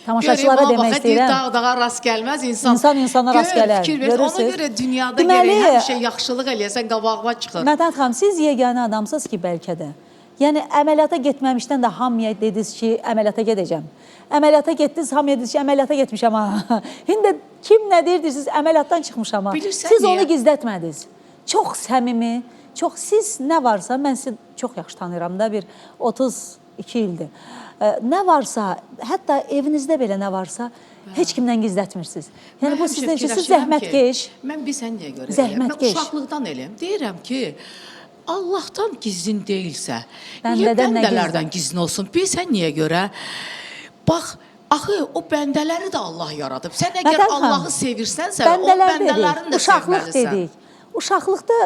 C: tamaşaçılara
D: Görək,
C: demək
D: bax,
C: istəyirəm.
D: dağ-dağa rast gəlməz insan.
C: İnsan insana rast gələr,
D: Fikir ver, ona
C: görürsünüz.
D: görə dünyada
C: Deməli,
D: gərək həmişə yaxşılıq eləyəsən, qabağıma çıxır.
C: Mətanət xanım, siz yeganə adamsınız ki, bəlkə də. Yəni əməliyyata getməmişdən də hamıya dediniz ki, əməliyyata gedəcəm. Əməliyyata getdiniz, hamıya dediniz ki, əməliyyata getmişəm ha. İndi kim nə deyirdi, siz əməliyyatdan çıxmışam ha.
D: Bilirsən
C: Siz
D: niyə?
C: onu gizlətmədiniz. Çox səmimi, çox siz nə varsa, mən sizi çox yaxşı tanıyıram da, bir 32 ildir. Nə varsa, hətta evinizdə belə nə varsa, heç kimdən gizlətmirsiniz. Yəni bu sizin üçün, siz zəhmətkeş.
D: Mən bilsən niyə görə
C: Zəhmətkeş.
D: Mən uşaqlıqdan eləyəm. Deyirəm ki, Allahdan gizlin deyilsə, niyə
C: Bəndədən nə
D: bəndələrdən gizlin olsun? Bilsən niyə görə? Bax, axı o bəndələri də Allah yaradıb. Sən əgər
C: Mətanət xanım,
D: Allahı sevirsən, o
C: bəndələr
D: bəndələrini
C: dedik,
D: də
C: uşaqlıq
D: sevməlisən.
C: dedik. Uşaqlıqda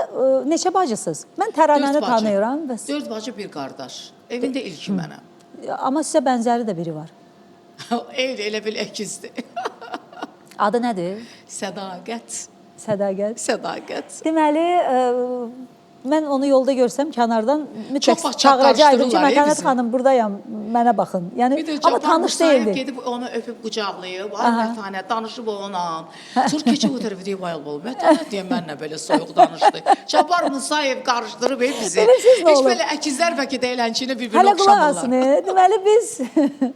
C: neçə bacısınız? Mən Təranəni tanıyıram. Bəs.
D: 4 bacı, bir qardaş. Evində ilki mənəm.
C: Amma sizə bənzəri də biri var.
D: Ev elə bil əkizdir.
C: Adı nədir?
D: Sədaqət.
C: Sədaqət.
D: Sədaqət.
C: Deməli, mən onu yolda görsəm kənardan
D: Çox
C: mütləq
D: vaxt
C: çağıracaqdım ki,
D: çağırışdırırlar,
C: Mətanət
D: bizi.
C: xanım buradayam, mənə baxın. Yəni
D: Bir də
C: amma
D: Cabbar
C: tanış
D: Musayev
C: deyildi.
D: gedib onu öpüb qucaqlayıb, ay Mətanət danışıb onunla. Sonra keçib o tərəfə deyib, ay Allah, Mətanət deyə mənlə belə soyuq danışdı. Cabbar Musayev qarışdırıb bizi.
C: Bilirsiniz nə
D: Heç
C: olub?
D: belə əkizlər bəlkə deyilənçini bir-birinə
C: Hələ qulaq
D: oxşamırlar.
C: asın. Deməli biz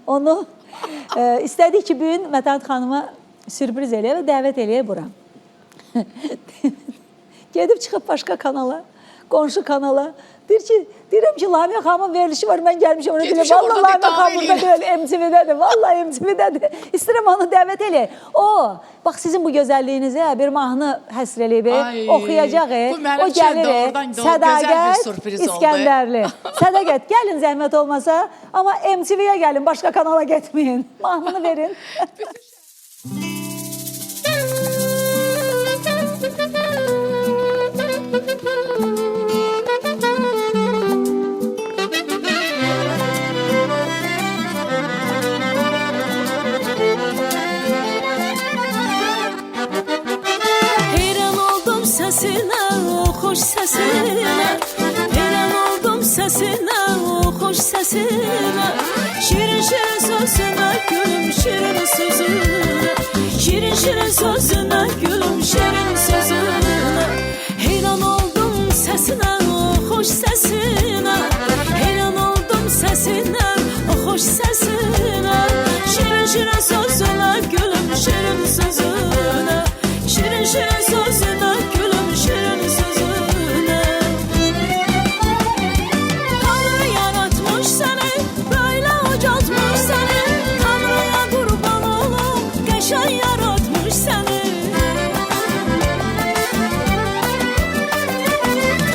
C: onu istədik ki, bu gün Mətanət xanıma sürpriz eləyək və dəvət eləyək bura. Gedib çıxıb başqa kanala, qonşu kanala. Deyirəm ki, Lamiyə xanımın verilişi var, mən gəlmişəm ona deyirəm.
D: Getmişəm
C: Vallahi
D: orada
C: Lamiyə
D: dava
C: xanım burada
D: eləyirəm.
C: deyil, MTV-dədir. Vallahi MTV-dədir. İstəyirəm onu dəvət eləyək. O, bax sizin bu gözəlliyinizə bir mahnı həsr eləyib,
D: Ay,
C: oxuyacaq.
D: bu mənim
C: O
D: üçün də
C: gəlir,
D: oradan da gözəl bir
C: Sədaqət
D: sürpriz oldu.
C: İskəndərli. Sədaqət, gəlin zəhmət olmasa, amma MTV-yə gəlin, başqa kanala getməyin. Mahnını verin.
B: Heyran oldum səsinə, o xoş səsinə. Heyran oldum səsinə, o xoş səsinə. Şirin şirin sözünə, gülüm şirin sözünə. Şirin şirin sözünə, gülüm şirin sözünə. Heyran oldum səsinə, o xoş səsinə. Heyran oldum səsinə, o xoş səsinə. Şirin şirin sözünə, gülüm şirin sözünə. Şirin şirin sözünə, gülüm şirin sözünə. Tanrı yaratmış səni, böyle ucaltmış səni. Tanrıya qurban olum, qəşəng yaratmış səni.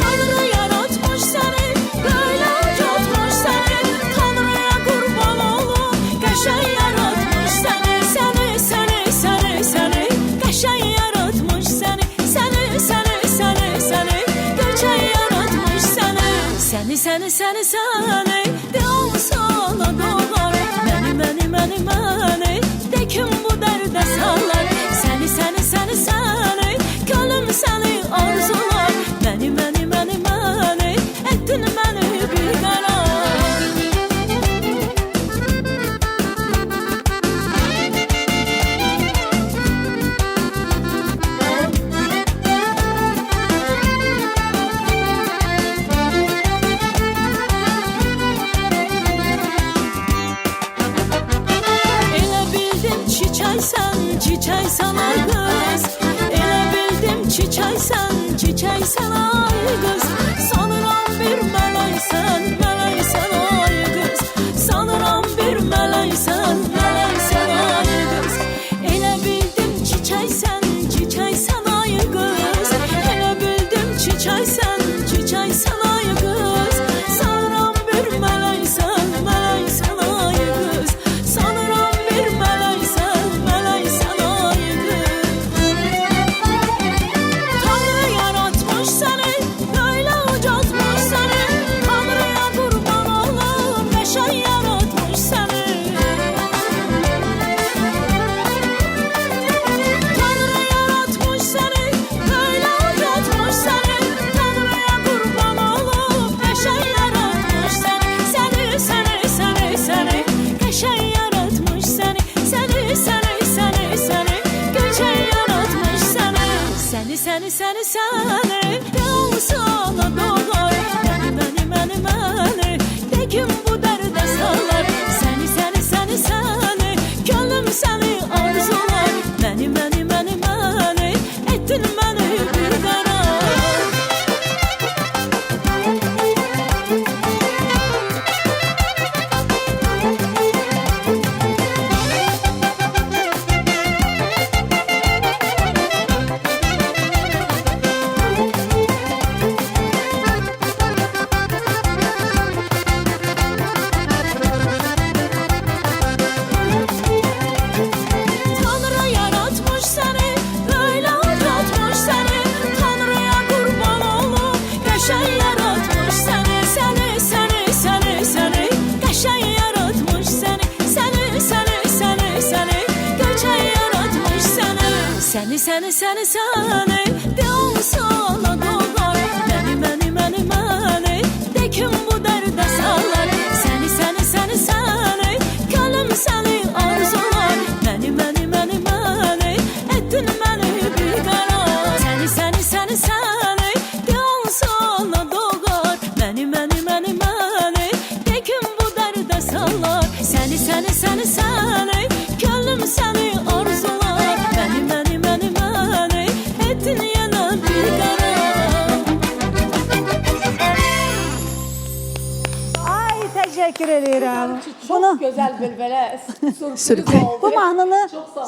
B: Tanrı yaratmış səni, böyle ucaltmış səni. Tanrıya qurban olum, qəşəng yaratmış səni. Səni, səni, səni, səni, qəşəng yaratmış səni. Səni, səni, səni, səni, qəşəng yaratmış səni. Səni, səni, səni, səni, de olsana doğar. Mənim mələksən ay qız. Sanıram bir mələksən, mələksən ay qız. Sanıram bir mələksən, mələksən ay qız. Elə bildim çiçəksən, çiçəksən ay qız. Elə bildim çiçəksən, çiçəksən ay qız. Sanıram bir mələksən, mələksən ay qız. Sanıram bir mələksən, mələksən ay qız. Tanrı yaratmış səni, böyle ucaltmış səni. Tanrıya qurban olum, qəşəng yaratmış səni. Tanrı yaratmış səni, böyle ucaltmış səni. Tanrıya qurban olum, qəşəng yaratmış səni. Səni, səni, səni, səni, qəşəng yaratmış səni. Səni, səni, səni, səni, qəşəng yaratmış səni. Səni, səni, səni, səni, de olsana dolar. Məni, de kim bu dərdə salar. Səni, səni, səni, səni, könlüm səni arzular. Məni, etdin məni bir qərar. Tanrı yaratmış səni, böyle ucaltmış səni. Tanrıya qurban olum, qəşəng yaratmış səni. Səni, səni, səni, səni, qəşəng yaratmış səni. Səni, səni, səni, səni, qəşəng yaratmış səni. Səni, səni, səni, səni, de olsana dolar. Məni, de kim bu dərdə salar. Səni, səni, səni, səni, könlüm səni arzular. Məni, etdin məni bir qərar. Səni, səni, səni, səni, de olsana doğar. Məni, de kim bu dərdə salar. Səni, səni, səni, səni, könlüm səni arzular. Məni, etdin yenə bir qərar.
C: Ay, təşəkkür edirəm.
D: Çok güzel bir belə sürpriz oldu.
C: Bu mahnını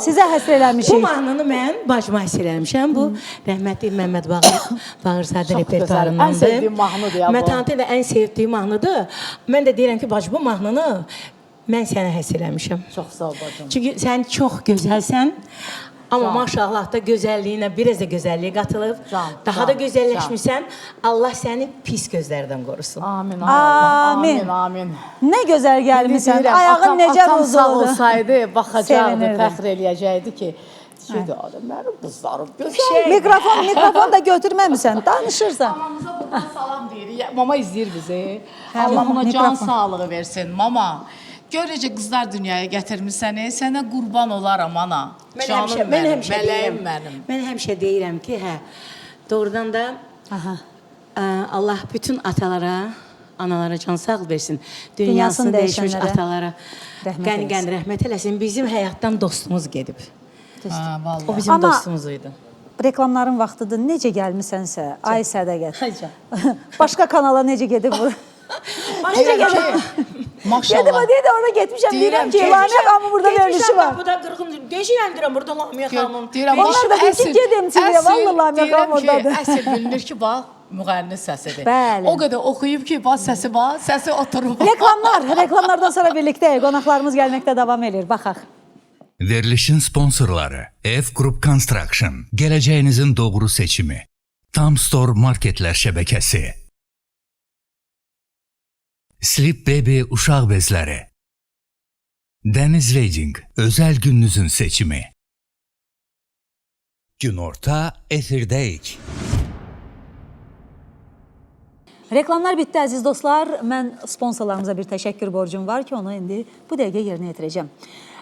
C: sizə həsr eləmişik.
H: Bu mahnını mən bacıma həsr eləmişəm. Bu rəhmətli Məmməd Bağırzadə repertuarındandır.
D: Ən sevdiyim mahnıdır ya bu.
H: Mətanətin də ən sevdiyim mahnıdır. Mən də deyirəm ki, bacı bu mahnını mən sənə həsr eləmişəm.
D: Çox sağ ol bacım.
H: Çünki sən çox gözəlsən. Amma maşallah da gözəlliyinə biraz da gözəlliyi qatılıb. Daha da gözəlləşmisən. Allah səni pis gözlərdən qorusun.
D: Amin.
C: Amin.
D: Amin.
C: Nə gözəl gəlmisən.
D: Deyirəm,
C: Ayağın necə
D: atam sağ
C: uzuldu.
D: olsaydı, baxacaqdı,
C: Sevinirdim.
D: fəxr eləyəcəkdi ki, mənim qızlarım gözəl.
C: Mikrofon da götürməmisən, danışırsan.
D: Mamamıza buradan salam deyirik. Mama izləyir bizi. Allah ona can
C: mikrofon.
D: sağlığı versin. Mama, gör necə qızlar dünyaya gətirmisən, sənə qurban olaram ana. Canım mənim, mələyim mənim.
H: Mən həmişə deyirəm ki, doğrudan da Allah bütün atalara, analara can sağ versin. Dünyasını dəyişmiş
C: dəyişənlərə
H: atalara
C: rəhmət
H: qəni rəhmət eləsin. Bizim həyatdan dostumuz gedib.
D: Vallahi.
H: O bizim
C: Amma-
H: dostumuz idi.
C: Reklamların vaxtıdır. Necə gəlmisənsə, ay Sədəqət.
H: Hayca.
C: Başqa kanala necə gedib bu?
D: Deyirəm ki,
C: Dedim
D: maşallah.
C: o deyir, ona getmişəm. Deyirəm ki,
D: Deyirəm ki,
C: Lamia xanımın burada verilişi var.
H: Bu da qırğın. Deyirəm burada Lamia xanım.
D: Deyirəm,
C: Onlar da deyir ki, gedin Çiliyə, vallahi Lamia xanım oradadır.
D: Əsl bilinir ki, bax, müğənni səsidir.
C: Bəli.
D: O qədər oxuyub ki, bax, səsi oturub.
C: Reklamlardan sonra birlikdə qonaqlarımız gəlməkdə davam edir. Baxaq.
A: Verilişin sponsorları F Group Construction, gələcəyinizin doğru seçimi. Tam Store Marketlər şəbəkəsi. Sleep Baby uşaq bezləri. Dəniz Wedding, özəl gününüzün seçimi. Günorta efirdəyik.
C: Reklamlar bitdi əziz dostlar. Mən sponsorlarımıza bir təşəkkür borcum var ki, onu indi bu dəqiqə yerinə yetirəcəm.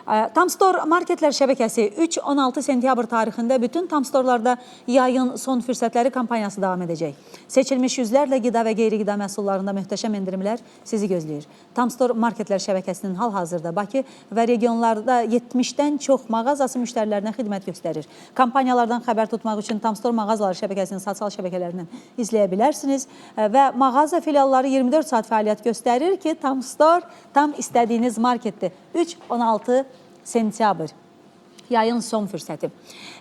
C: Tam Store Marketlər şəbəkəsi 3-16 sentyabr tarixində bütün Tam Store'larda yayın son fürsətləri kampaniyası davam edəcək. Seçilmiş yüzlərlə qida və qeyri-qida məhsullarında möhtəşəm endirimlər sizi gözləyir. Tam Store Marketlər şəbəkəsinin hal-hazırda Bakı və regionlarda 70-dən çox mağazası müştərilərinə xidmət göstərir. Kampaniyalardan xəbər tutmaq üçün Tam Store mağazaları şəbəkəsinin sosial şəbəkələrindən izləyə bilərsiniz və mağaza filialları 24 saat fəaliyyət göstərir ki, Tam Store tam istədiyiniz marketdir. 3-16 sentyabr. Yayın son fürsəti.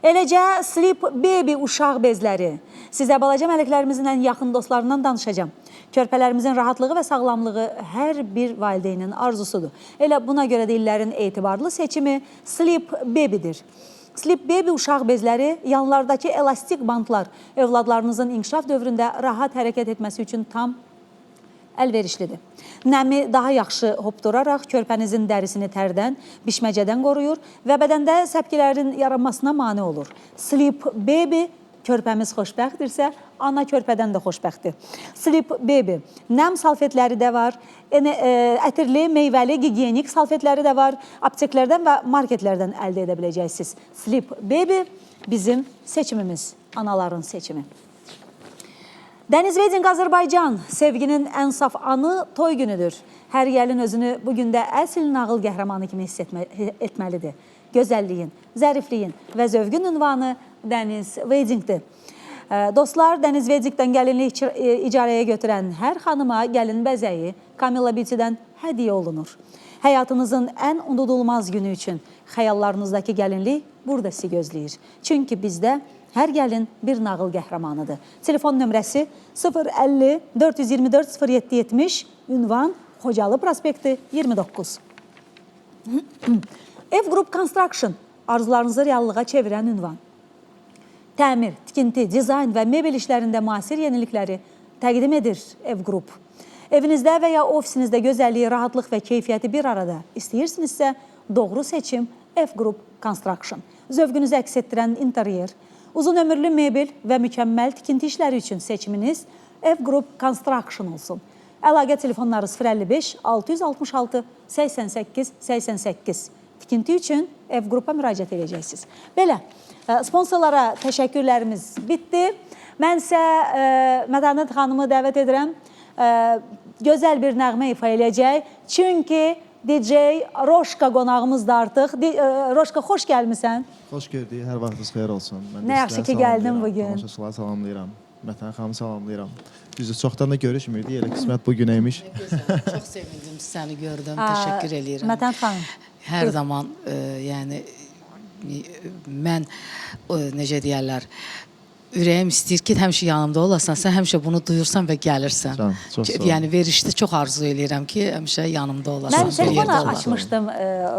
C: Eləcə Sleep Baby uşaq bezləri. Sizə balaca mələklərimizin ən yaxın dostlarından danışacağım. Körpələrimizin rahatlığı və sağlamlığı hər bir valideynin arzusudur. Elə buna görə də illərin etibarlı seçimi Sleep Baby-dir. Sleep Baby uşaq bezləri yanlardakı elastik bantlar övladlarınızın inkişaf dövründə rahat hərəkət etməsi üçün tam əlverişlidir. Nəmi daha yaxşı hopduraraq körpənizin dərisini tərdən, bişməcədən qoruyur və bədəndə səpkilərin yaranmasına mane olur. Sleep Baby, körpəmiz xoşbəxtdirsə, ana körpədən də xoşbəxtdir. Sleep Baby, nəm salfetləri də var, ətirli, meyvəli, gigiyenik salfetləri də var, apteklərdən və marketlərdən əldə edə biləcəksiniz. Sleep Baby bizim seçimimiz, anaların seçimi. Dəniz Wedding Azərbaycan, sevginin ən saf anı toy günüdür. Hər gəlin özünü bugün də əsl nağıl qəhrəmanı kimi hiss etməlidir. Gözəlliyin, zərifliyin və zövqün ünvanı Dəniz Weddingdir. Dostlar, Dəniz Weddingdən gəlinlik icarəyə götürən hər xanıma gəlin bəzəyi Camilla Beauty-dən hədiyyə olunur. Həyatınızın ən unudulmaz günü üçün xəyallarınızdakı gəlinlik burada sizi gözləyir. Çünki bizdə hər gəlin bir nağıl qəhrəmanıdır. Telefon nömrəsi 050 424 0770, ünvan Xocalı prospekti 29. Ev Group Construction, arzularınızı reallığa çevirən ünvan. Təmir, tikinti, dizayn və mebel işlərində müasir yenilikləri təqdim edir Ev Group. Evinizdə və ya ofisinizdə gözəlliyi, rahatlıq və keyfiyyəti bir arada istəyirsinizsə, doğru seçim Ev Group Construction. Zövqünüzü əks etdirən interyer, uzun ömürlü mebel və mükəmməl tikinti işləri üçün seçiminiz Ev Group Construction olsun. Əlaqə telefonları 055 666 88 88. Tikinti üçün Ev Group'a müraciət edəcəksiniz. Belə, sponsorlara təşəkkürlərimiz bitdi. Mən isə Mətanət xanımı dəvət edirəm. Gözəl bir nəğmə ifa eləyəcək. Çünki DJ Roşka qonağımız da artıq. Roşka, xoş gəlmisən.
I: Xoş gördük, hər vaxtınız xeyir olsun.
C: Nə yaxşı ki, gəldin bugün.
I: Tamaşaçıları salamlayıram, Mətən xanımı salamlayıram. Düzdür, çoxdan da görüşmürdük, elə qismət bugünəymiş.
D: Çox sevindim səni gördüm, təşəkkür edirəm.
C: Mətən xanım.
D: Hər zaman, yəni, mən, necə deyərlər, ürəyim istəyir ki, həmişə yanımda olasan, sən həmişə bunu duyursan və gəlirsən.
I: Can, çox sağ ol.
D: Yəni, verişdə çox arzu eləyirəm ki, həmişə yanımda olasan.
C: Mən telefona açmışdım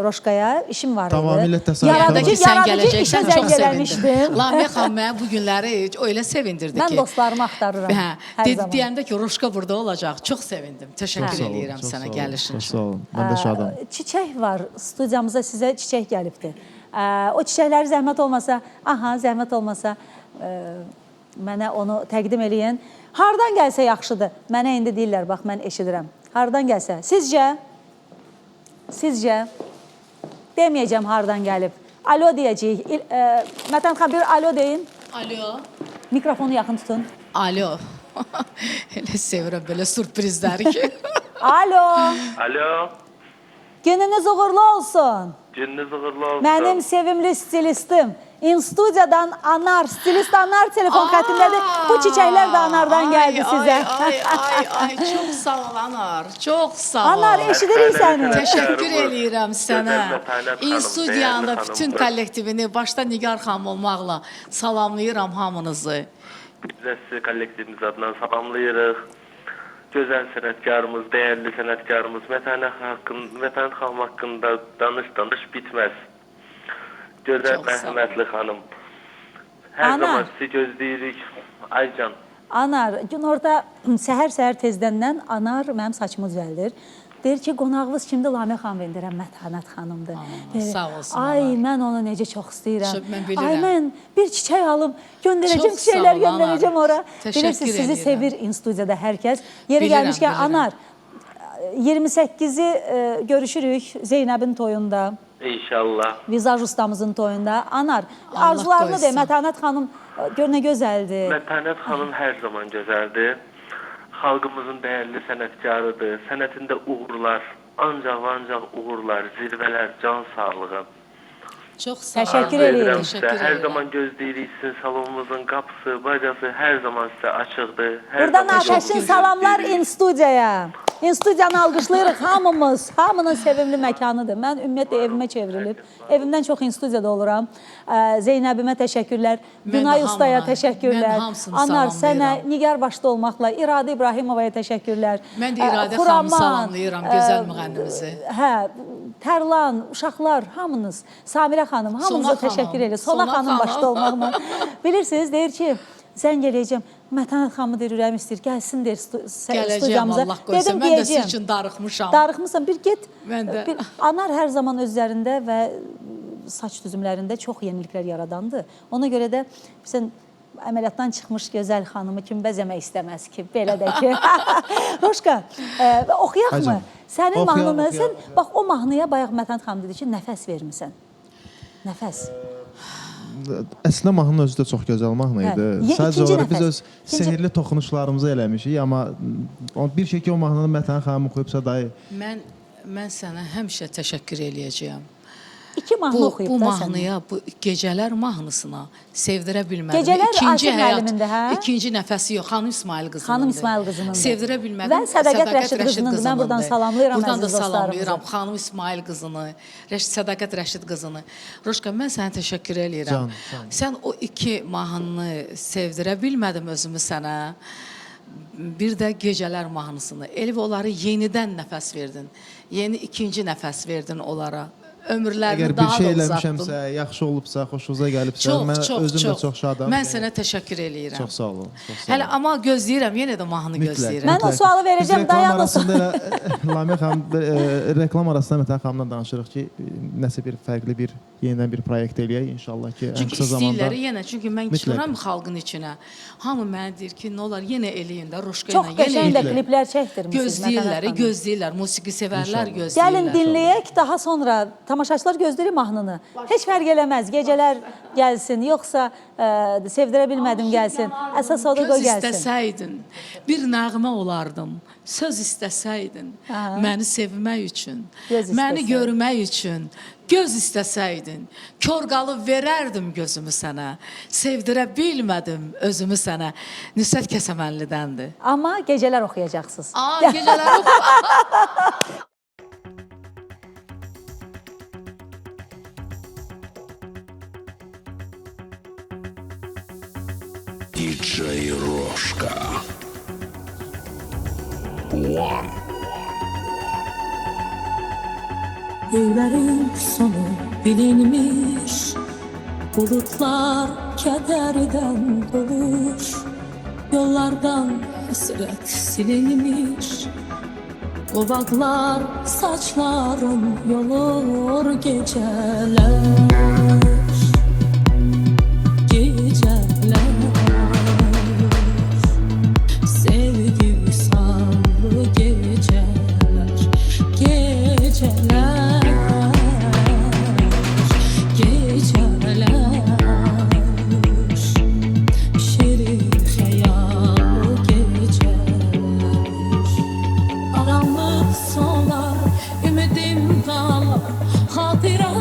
C: Roşkaya, işim var idi.
I: Tamamilə təsadüf.
D: Yaradıcı sən gələcəksən, çox sevindim.
C: sevindim.
D: Lamiyə xanım, mənə bu günləri öyle sevindirdi ki.
C: Mən dostlarımı axtarıram hər zaman.
D: Deyəndə ki, Roşka burada olacaq, çox sevindim. Təşəkkür eləyirəm sənə gəlişin
I: Çox
D: üçün.
I: sağ olun, mən də şadam.
C: Çiçək var, studiyamıza sizə çiçək gəlibdir. O çiçəkləri zəhmət olmasa, mənə onu təqdim eləyən. Hardan gəlsə yaxşıdır? Mənə indi deyirlər, bax, mən eşidirəm. Hardan gəlsə? Sizcə? Deməyəcəm hardan gəlib. Alo deyəcəyik. Mətən xan, bir alo deyin.
D: Alo.
C: Mikrofonu yaxın tutun.
D: Alo. Elə sevirəm belə sürprizləri ki.
C: Alo.
J: Alo,
C: Gününüz uğurlu olsun.
J: gününüz uğurlu olsun.
C: Mənim sevimli stilistim. İnstudiyadan Anar, stilist Anar telefon xəttindədir. Bu çiçəklər də Anardan gəldi sizə.
D: Ay, çox sağ ol Anar, çox sağ ol.
C: Anar, eşidirik səni.
D: Təşəkkür eləyirəm sənə.
J: Gözəl Mətənət xanım,
D: İnstudiyanda
J: dəyərli
D: bütün
J: xanımdır.
D: kollektivini, başda Nigar xanım olmaqla salamlayıram hamınızı.
J: Biz də sizi kollektivimiz adından salamlayırıq. Gözəl sənətkarımız, dəyərli sənətkarımız Mətənət xanım haqqında danış bitməz. Gözəl,
D: Çox sağ ol.
J: rəhmətli xanım. Hər
C: Ana.
J: zaman sizi gözləyirik. Aycan.
C: Anar, gün orada səhər tezdəndən Anar mənim saçımı düzəldir. Deyir ki, qonağınız kimdir? Lamiyə xanım verirəm, Mətənət xanımdır.
D: Sağ olsun,
C: Ay,
D: Anar.
C: mən onu necə çox istəyirəm.
D: Mən bilirəm.
C: Ay, mən bir çiçək alım, göndərəcəm,
D: Çox sağ
C: çiçəklər
D: ol,
C: göndərəcəm
D: Anar.
C: ora.
D: Təşəkkür
C: Bilirsiniz, sizi
D: edirəm.
C: sevir İnstudiyada hər kəs. Yeri
D: Bilirəm,
C: gəlmişkən,
D: bilirəm.
C: Anar, 28-i görüşürük Zeynəbin toyunda.
J: İnşallah.
C: Vizaj ustamızın toyunda. Anar,
D: Allah
C: arzularını de,
D: qoysun.
C: Mətanət xanım gör nə gözəldir.
J: Mətanət xanım hər zaman gözəldir. Xalqımızın dəyərli sənətkarıdır. Sənətində uğurlar, ancaq və ancaq uğurlar, zirvələr, can sağlığı.
D: Çox sağ olun.
C: Təşəkkür
J: Arzu
C: edirik.
J: edirəm
D: Təşəkkür
J: sizə. Hər
D: edirəm.
J: zaman gözləyirik sizin salonumuzun qapısı, bacası hər zaman sizə açıqdır. Hər
C: Buradan
J: zaman
C: Ateşin
J: çox
C: salamlar
J: gözləyirik.
C: İnstudiyaya. İnstudiyanı alqışlayırıq hamımız. Hamının sevimli məkanıdır. Mən ümumiyyətlə evimə çevrilib. Evimdən çox İnstudiyada oluram. Zeynəbimə təşəkkürlər.
D: Mən
C: Günay
D: də
C: Ustaya
D: hamına,
C: təşəkkürlər.
D: mən hamısını
C: Anar,
D: salamlayıram.
C: sənə, Nigar başda olmaqla, İradə İbrahimovaya təşəkkürlər.
D: Mən də İradə
C: Xuraman,
D: xanımı salamlayıram, gözəl müğənnimizi.
C: Hə, Tərlan, uşaqlar, hamınız, Samirə xanım, hamınıza
D: Sona xanım,
C: təşəkkür edirəm. Sona
D: Sona
C: xanım
D: xanım.
C: başda olmaqla. Bilirsiniz, deyir ki, zəng eləyəcəm. Mətanət xanımı deyir, ürəyim istəyir, gəlsin deyir
D: Gələcəyəm
C: studiyamıza.
D: Allah qoysa.
C: Dedim,
D: Mən də sizin
C: deyəcəyəm.
D: üçün darıxmışam.
C: Darıxmısan, bir get.
D: Mən də.
C: Bir, Anar hər zaman özlərində və saç düzümlərində çox yeniliklər yaradandır. Ona görə də sən əməliyyatdan çıxmış gözəl xanımı kim bəzəmək istəməz ki, belə də ki. Roşka, oxuyaq mı? Sənin
I: Oxuyaq,
C: mahnını,
I: oxuyaq,
C: sən bax o mahnıya bayaq Mətanət xanım dedi ki, nəfəs vermisən. Nəfəs.
I: Əslində mahnının özü də çox gözəl mahnı idi.
C: Hə,
I: Sadəcə
C: ikinci
I: olaraq biz
C: nəfəs.
I: öz sehirli toxunuşlarımızı eləmişik, amma bir şey ki o mahnını Mətanət xanım oxuyubsa dayı.
D: Mən sənə həmişə təşəkkür eləyəcəyəm.
C: İki mahnı oxuyub
D: Bu
C: da
D: mahnıya, bu gecələr mahnısına sevdirə bilmədim.
C: Gecələr
D: İkinci
C: Asif
D: həyat,
C: müəllimində, hə?
D: İkinci nəfəsi yox, Xanım İsmail qızının.
C: Xanım İsmail qızınındır.
D: Sevdirə bilmədim.
C: Və Sədaqət Rəşid qızınındır. Mən buradan salamlayıram
D: Buradan da
C: əziz
D: salamlayıram
C: dostlarımızı.
D: Xanım İsmail qızını, Sədaqət Rəşid qızını. Roşka, mən sənə təşəkkür eləyirəm. Sən o iki mahnını sevdirə bilmədim özümü sənə. Bir də gecələr mahnısını. Elvi onları yenidən nəfəs verdin. Yeni ikinci nəfəs verdin onlara. Ömürlərini
I: Əgər bir
D: daha
I: şey
D: da uzattın.
I: eləmişəmsə, yaxşı olubsa, xoşunuza gəlibsə, mən özüm də çox şadam.
D: Mən sənə təşəkkür eləyirəm.
I: Çox sağ olun. Çox sağ
D: Hələ
I: olun.
D: amma gözləyirəm, yenə də mahnı gözləyirəm.
C: Mən o sualı verəcəm,
I: Biz reklam
C: dayanın.
I: arasında elə Lamia xanım reklam arasında Mətanət xanımla danışırıq ki, nəsə bir fərqli bir yenidən bir proyekt eləyək inşallah ki, ən
D: Çünki
I: qısa zamanda.
D: istəyirlər yenə, çünki mən
I: Mütləq.
D: çıxıram xalqın içinə. Hamı mənə deyir ki, nə olar yenə eləyin də Roşka
C: Çox
D: ilə yenə
C: qəşəng də
D: eləyin.
C: kliplər çəkdirmisiniz
D: Gözləyirlər,
C: Mətanət xanım.
D: gözləyirlər, musiqi sevərlər gözləyirlər.
C: Gəlin dinləyək, daha sonra tamaşaçılar gözləyir mahnını. Heç fərq eləməz, gecələr gəlsin, yoxsa sevdirə bilmədim gəlsin. Əsas odur
D: Göz
C: qoy gəlsin.
D: istəsəydin, bir nəğmə olardım. Söz istəsəydin, məni sevmək üçün,
C: Göz
D: məni
C: istəsəydin.
D: görmək üçün, göz istəsəydin, kör qalıb verərdim gözümü sənə, sevdirə bilmədim özümü sənə. Nüsrət Kəsəmənlidəndir.
C: Amma gecələr oxuyacaqsınız.
D: Gecələr oxu.
F: DJ Roşka. One.
B: Göylərin sonu bilinmiş, bulutlar kədərdən dolur, yollardan həsrət silinmiş, qovaqlar saçlarım yolur gecələr. Gecələr, sevgi sanlı gecələr, gecələr, gecələr, şirin xəyallı gecələr. Aranlıq solar, ümidim qalar, xatirəm.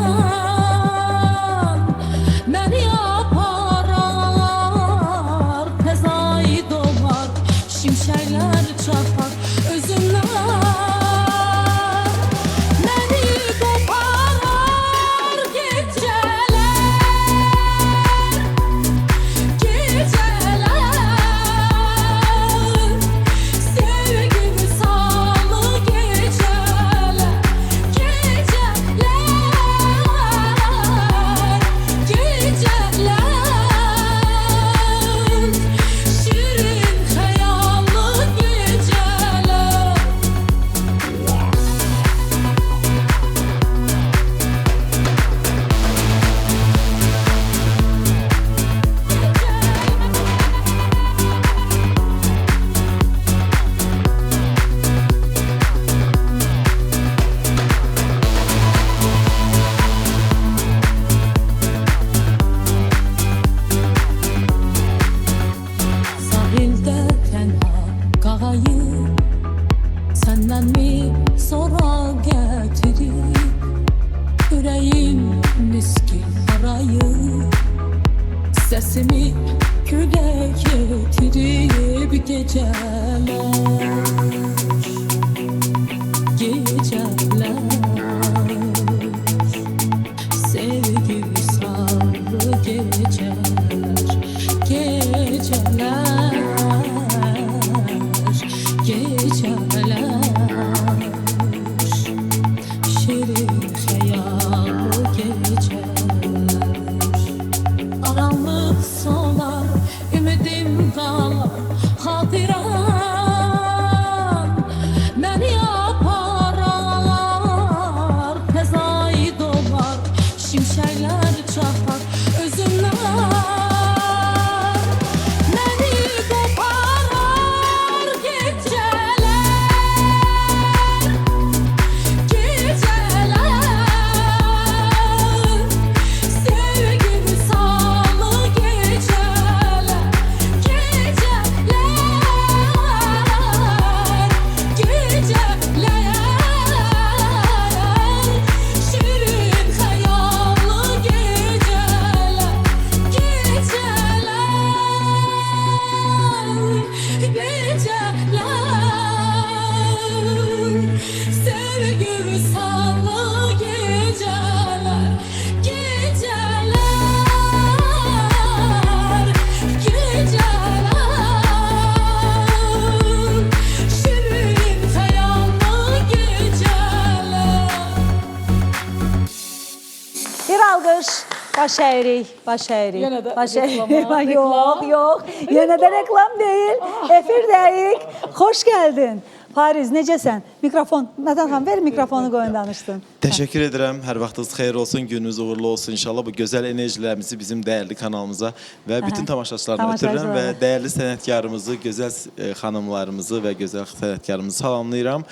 B: seni güle getirip geceler Geceler Sevgi sarı geceler Geceler Geceler Şirin hayal geceler Aranlık solar ümidim kalar hatıram Beni aparar fezai dolar şimşekler çakar özümler Beni koparar geceler Geceler Sevgi misalı geceler Geceler Şirin hayallı geceler Geceler Sevgi misalı geceler Geceler Geceler Şirin hayallı geceler
C: Bir alqış. Baş əyirik, baş əyirik.
D: Yenə də
C: baş
D: reklama,
C: əyirik. Yox,
D: reklam.
C: yox. Yenə də reklam deyil. Efirdəyik. Xoş gəldin. Fariz, necəsən? Mikrofon, Mədən xan, ver mikrofonu qoyun danışdın.
K: Təşəkkür edirəm. Hər vaxtınız xeyir olsun, gününüz uğurlu olsun inşallah. Bu gözəl enerjilərimizi bizim dəyərli kanalımıza və bütün tamaşaçılarına ötürürəm və dəyərli sənətkarımızı, gözəl xanımlarımızı və gözəl sənətkarımızı salamlayıram.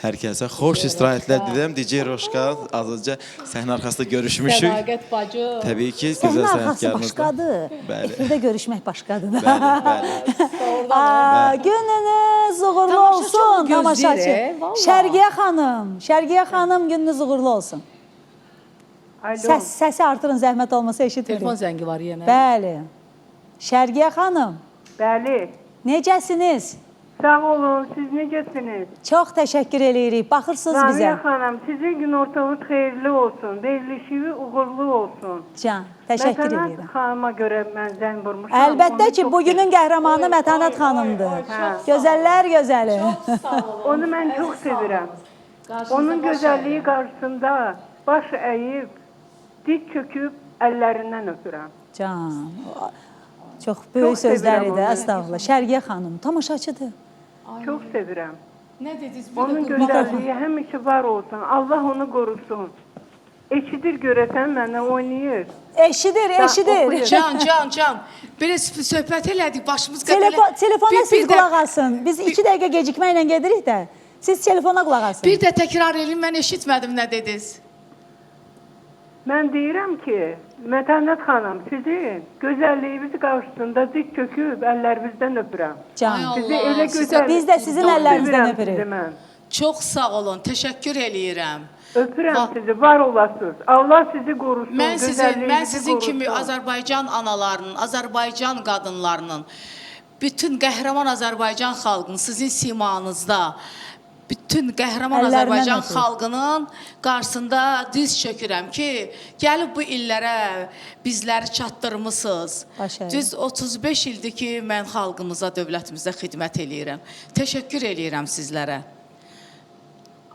K: Hər kəsə xoş istirahətlər diləyirəm. DJ Roşka, az öncə səhnə arxasında görüşmüşük.
D: Sədaqət bacı.
K: Təbii ki,
C: Səhnə
K: gözəl
C: arxası
K: sənətkarımızla.
C: başqadır.
K: Bəli.
C: Efirdə görüşmək başqadır.
K: Bəli, bəli.
C: Gününüz uğurlu
D: Tamaşaçı
C: olsun,
D: onu gözləyir,
C: tamaşaçı.
D: vallahi.
C: Şərqiyə xanım, gününüz uğurlu olsun. Səsi artırın, zəhmət olmasa eşitmirik.
D: Telefon zəngi var yenə.
C: Bəli. Şərqiyə xanım,
L: Bəli.
C: necəsiniz?
L: Sağ olun, siz necəsiniz?
C: Çox təşəkkür eləyirik. Baxırsınız bizə.
L: Ramiyə xanım, sizin gün ortağınız xeyirli olsun, verilişi uğurlu olsun.
C: Can, təşəkkür
L: Mətənət
C: edirəm.
L: xanıma görə mən zəng vurmuşam.
C: Əlbəttə
L: Onu
C: ki,
L: çox
C: bugünün qəhrəmanı Mətənət xanımdır. Gözəllər gözəli.
L: Onu mən çox sevirəm. Onun gözəlliyi qarşısında baş əyib, dik çöküb, əllərindən öpürəm.
C: Can, çox böyük
L: Çox
C: sözlər
L: sevirəm
C: idi,
L: onu.
C: əstəğfurullah. Şərqiyə xanım, tamaşaçıdır.
L: Çox sevirəm.
D: Nə dediniz?
L: Onun gözəlliyi həmişə var olsun. Allah onu qorusun. Eşidir görəsən mənə oynayır.
C: Eşidir, eşidir.
D: Can. Biraz söhbət elədik, başımız qədər.
C: Telefona siz qulaq asın. Biz 2 dəqiqə gecikməklə gedirik də. Siz telefona qulaq asın.
D: Bir də təkrar edin, mən eşitmədim nə dediniz.
L: Mən deyirəm ki, Mətənət xanım, sizin gözəlliyiniz qarşısında dik çöküb, əllərinizdən öpürəm.
C: Can,
L: Sizi elə gözəl.
C: biz də sizin əllərinizdən
L: Sizi
C: öpürük.
L: mən.
D: Çox sağ olun, təşəkkür eləyirəm.
L: Öpürəm sizi, var olasınız. Allah sizi qorusun,
D: Mən
L: gözəlliyinizi
D: sizin kimi
L: qorusun.
D: Azərbaycan analarının, Azərbaycan qadınlarının, bütün qəhrəman Azərbaycan xalqının sizin simanızda, bütün qəhrəman
C: Əllərindən
D: Azərbaycan
C: öpürük.
D: xalqının qarşısında diz çökürəm ki, gəlib bu illərə bizləri çatdırmısınız.
C: Başarılı.
D: Düz 35 ildir ki, mən xalqımıza, dövlətimizə xidmət eləyirəm. Təşəkkür eləyirəm sizlərə.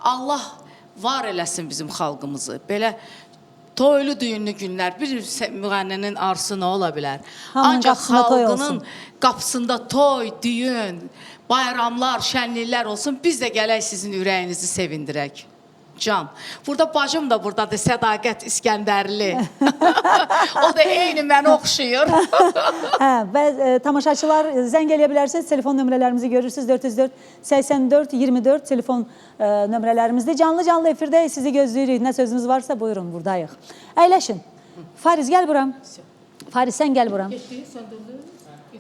D: Allah var eləsin bizim xalqımızı. Belə toylu düyünlü günlər, bir müğənninin arzusu nə ola bilər?
C: Hamının
D: Ancaq
C: qapısında toy
D: xalqının
C: olsun.
D: qapısında toy, düyün, bayramlar, şənliklər olsun. Biz də gələk sizin ürəyinizi sevindirək. Can. Burada bacım da buradadır, Sədaqət İskəndərli. O da eyni mənə oxşuyur.
C: Və tamaşaçılar zəng eləyə bilərsiniz. Telefon nömrələrimizi görürsünüz. 404 84 24 telefon nömrələrimizdir. Canlı efirdəyik, sizi gözləyirik. Nə sözünüz varsa buyurun, buradayıq. Əyləşin. Fariz, gəl buram. Fariz, sən gəl buram.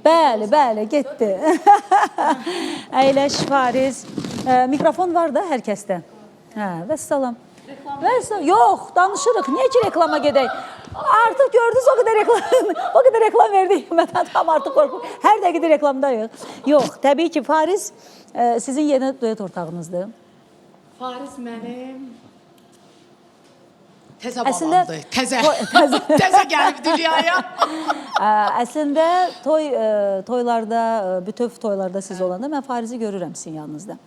C: Bəli, getdi. Əyləş, Fariz. Mikrofon var da hər kəsdə. Vəssalam. Yox, danışırıq. Niyə ki reklama gedək? Artıq gördünüz o qədər reklam verdik. Mətət xanım artıq qorxur. Hər dəqiqə reklamdayıq. Yox, təbii ki, Fariz sizin yeni duet ortağınızdır.
D: Fariz mənim təzə babamdır. Təzə gəlib dünyaya.
C: Əslində toylarda, bütöv toylarda siz olanda mən Farizi görürəm sizin yanınızda.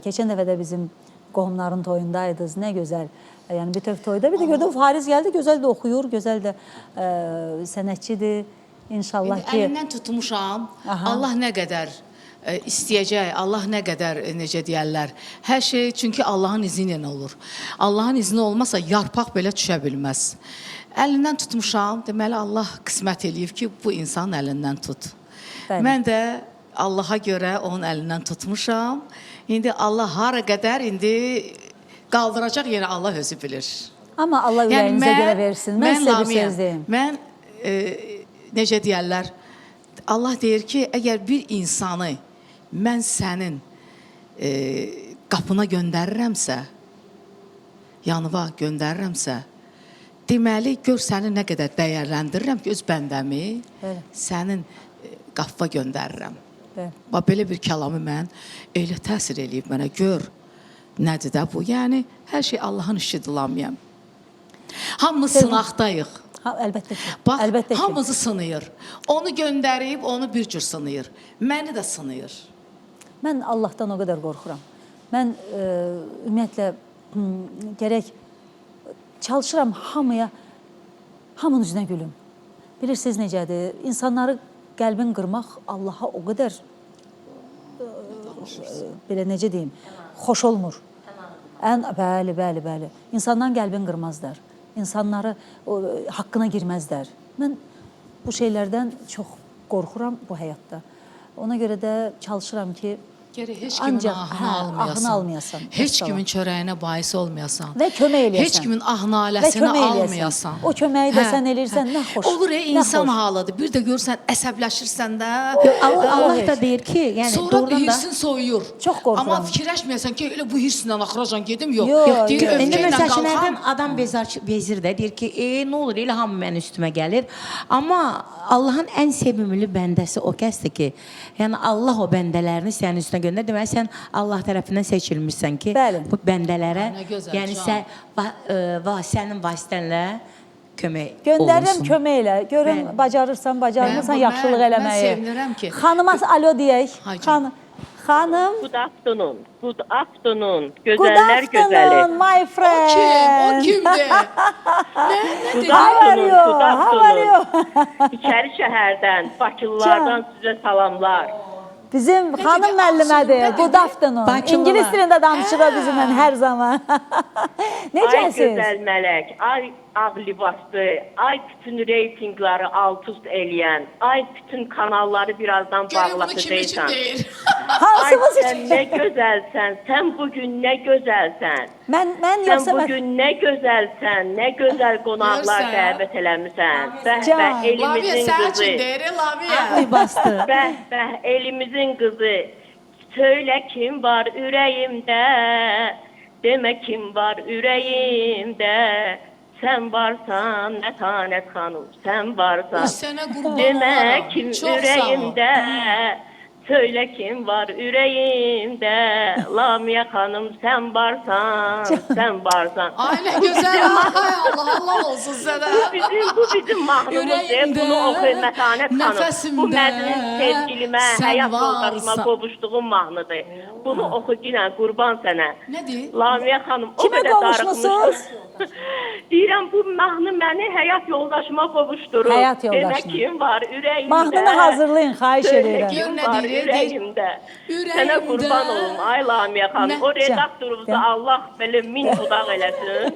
C: Keçən dəfə də bizim qohumların toyundaydınız. Nə gözəl. Yəni bütöv toyda bir də gördüm Fariz gəldi, gözəl də oxuyur, gözəl də sənətçidir. İnşallah ki
D: əlindən tutmuşam. Allah nə qədər istəyəcək, Allah nə qədər necə deyərlər. Hər şey çünki Allahın izni ilə olur. Allahın izni olmasa yarpaq belə düşə bilməz. Əlindən tutmuşam, deməli Allah qismət eləyib ki, bu insanın əlindən tut. Mən də Allaha görə onun əlindən tutmuşam. İndi Allah hara qədər indi qaldıracaq yenə Allah özü bilir.
C: Amma Allah ürəyinizə görə versin. Mən sizə bir söz deyim.
D: Mən necə deyərlər, Allah deyir ki, əgər bir insanı mən sənin qapına göndərirəmsə, yanıva göndərirəmsə, deməli, gör səni nə qədər dəyərləndirirəm ki, öz bəndəmi sənin qapıva göndərirəm. Belə bir kəlamı mən elə təsir eləyib mənə, gör, nədir də bu? Yəni, hər şey Allahın işidir, lamiyəm. Hamımız sınaqdayıq.
C: Əlbəttə ki.
D: Bax, hamımızı sınıyır. Onu göndərib, onu bir cür sınıyır. Məni də sınıyır.
C: Mən Allahdan o qədər qorxuram. Mən ümumiyyətlə gərək çalışıram hamıya, hamının üzünə gülüm. Bilirsiniz necədir? İnsanları qəlbin qırmaq Allaha o qədər belə necə deyim, xoş olmur. Bəli. İnsandan qəlbin qırmazlar. İnsanları haqqına girməzlər. Mən bu şeylərdən çox qorxuram bu həyatda. Ona görə də çalışıram ki,
D: gərək heç kimin ahını almayasan. Heç kimin çörəyinə bais olmayasan.
C: Və kömək eləyəsən.
D: Heç kimin ah-naləsini almayasan.
C: O köməyi də sən eləyirsən, nə xoş.
D: Olur insan halıdır. Bir də görsən, əsəbləşirsən də.
H: Allah da deyir ki, yəni
D: sonra hirsin soyuyur.
C: Çox qorxuram.
D: Amma fikirləşməyəsən ki, elə bu hirsindən axıracan gedim, yox.
H: İndi məsələn, adam bezir də, deyir ki, nə olur, elə hamı mənim üstümə gəlir. Amma Allahın ən sevimli bəndəsi o kəsdir ki, yəni Allah o bəndələrini sənin üstünə göndər. Deməli, sən Allah tərəfindən seçilmişsən ki, bu bəndələrə, yəni sənin vasitənlə kömək olunsun.
C: Göndərirəm köməklə. Görün, bacarırsan, bacarmırsan yaxşılıq eləməyi.
D: Mən sevinirəm ki.
C: Xanıma alo deyək. Xanım.
M: Good afternoon. Gözəller gözəli.
C: My friend.
D: O kimdir?
C: How are you?
M: İçəri şəhərdən, Bakılılardan sizə salamlar.
C: Bizim xanım müəllimədir. Good afternoon. İngilis dilində danışır bizimlə hər zaman. Necəsiniz?
M: Ay gözəl mələk, ay ağ libaslı, ay bütün reytingləri alt-üst eləyən, ay bütün kanalları birazdan bağlatacaqsan.
C: Hansımız
M: üçün? Ay sən nə gözəlsən, sən bugün nə gözəlsən.
C: Mən
M: sən bugün nə gözəlsən, nə gözəl qonaqlar dəvət eləmisən. Bəh, elimizin qızı. Bəh, elimizin qızı. Söylə kim var ürəyimdə, demə kim var ürəyimdə. Sən varsan, Mətanət xanım, sən varsan. Demə kim ürəyimdə, söylə kim var ürəyimdə. Lamiyə xanım, sən varsan, sən varsan.
D: Ay, nə gözəl, Allah olsun sənə.
M: Bu bizim mahnımızdır, bunu oxuyun Mətanət xanım. Bu mənim sevgilimə, həyat yoldaşıma qovuşduğum mahnıdır. Bunu oxu ginən, qurban sənə.
D: Nədir?
M: Lamiyə xanım, o
C: qədər darıxmışsınız?
M: Deyirəm, bu mahnı məni həyat yoldaşıma qovuşdurur.
C: Həyat yoldaşına.
M: Demək kim var ürəyimdə.
C: Mahnını hazırlayın, xahiş edirəm.
M: Kim var ürəyimdə. Sənə qurban olum, ay Lamiyə xanım. O redaktorumuza Allah belə min budaq eləsin.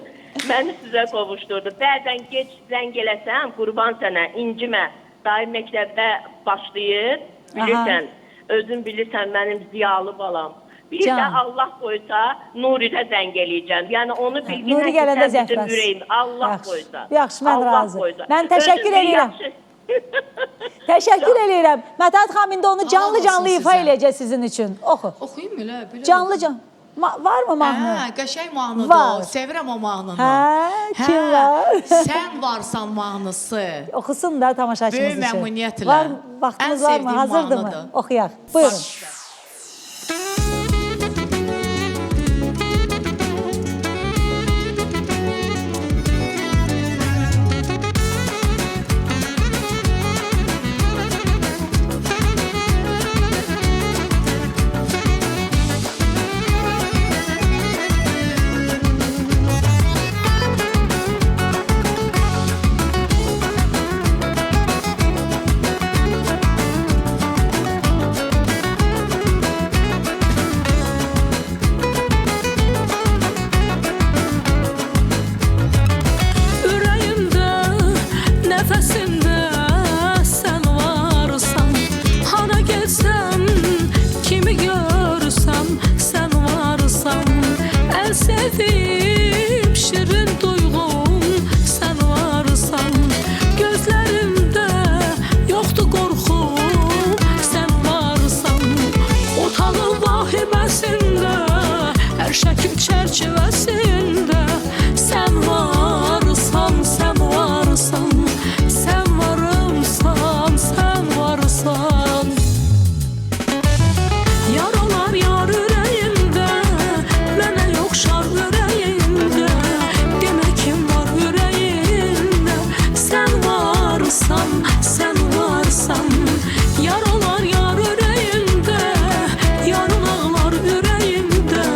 M: Məni sizə qovuşdurdu. Bəzən geç zəng eləsəm, qurban sənə, incimə. Daim məktəbdə başlayır, bilirsən. Özün bilirsən, mənim ziyalı balam. Bir də Allah qoysa, Nuridə zəng eləyəcəm. Yəni, onu bilginən ki, sən bizim ürəyim. Allah qoysa.
C: Yaxşı, mən razı. Mən təşəkkür edirəm. Təşəkkür edirəm. Mətanət xanım, indi onu canlı ifa eləyəcək sizin üçün. Oxu.
D: Oxuyum elə.
C: Canlı. Var mı mahnı?
D: Hə, qəşəng mahnıdır
C: Var.
D: o. Sevirəm o mahnını.
C: Hə, kim var?
D: Sən varsan mahnısı.
C: Oxusun da tamaşaçımız
D: Böyük
C: üçün.
D: məmnuniyyətlə.
C: Var, vaxtınız
D: Ən
C: var mı?
D: sevdiyim
C: Hazırdır mı?
D: mahnıdır.
C: Oxuyaq. Buyurun.
B: Ürəyimdə, nəfəsimdə sən varsan. Hara getsəm, kimi görsəm sən varsan. Ən sevdiyim şirin duyğum sən varsan. Gözlərimdə yoxdur qorxum sən varsan. Otağın vahiməsində, hər şəkil çərçivəsində sən varsan, sən varsan. Sən varımsan, sən varsan. Yar olar yar ürəyimdə, mənə yoxşar ürəyimdə. Demək kim var ürəyimdə, sən varsan, sən varsan. Yar olar yar ürəyimdə, yarın ağlar ürəyimdə.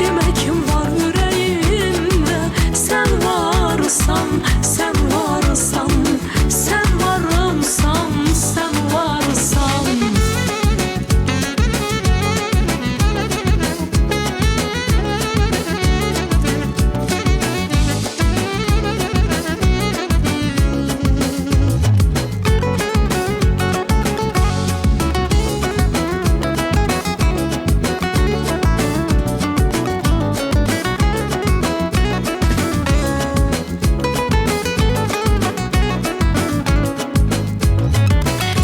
B: Demək kim var ürəyimdə, sən varsan, sən varsan. Sən varımsan, sən varsan.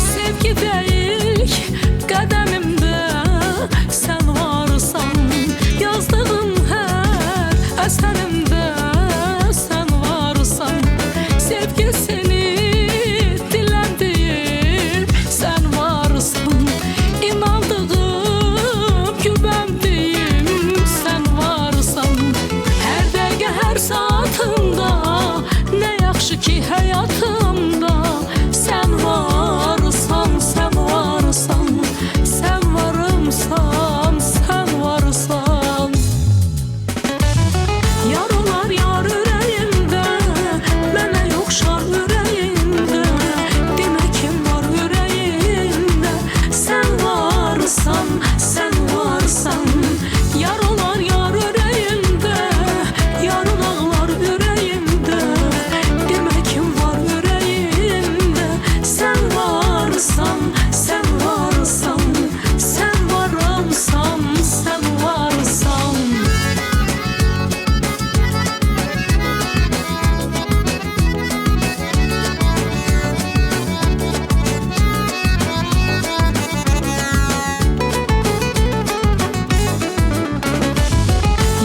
B: Sevgi deyil qədəmimdə sən varsan. Yazdığım hər əsərimdə sən varsan. Sevgisini diləndiyim sən varsan. İnandığım, güvəndiyim sən varsan. Hər dəqiqə, hər saatımda, nə yaxşı ki həyatımda sən varsan, sən varsan. Sən varımsan, sən varsan. Yar olar yar ürəyimdə, mənə yoxşar ürəyimdə. Demək kim var ürəyimdə, sən varsan, sən varsan. Yar olar yar ürəyimdə, yarın ağlar ürəyimdə. Demək kim var ürəyimdə, sən varsan, sən varsan. Sən varımsan, sən varsan.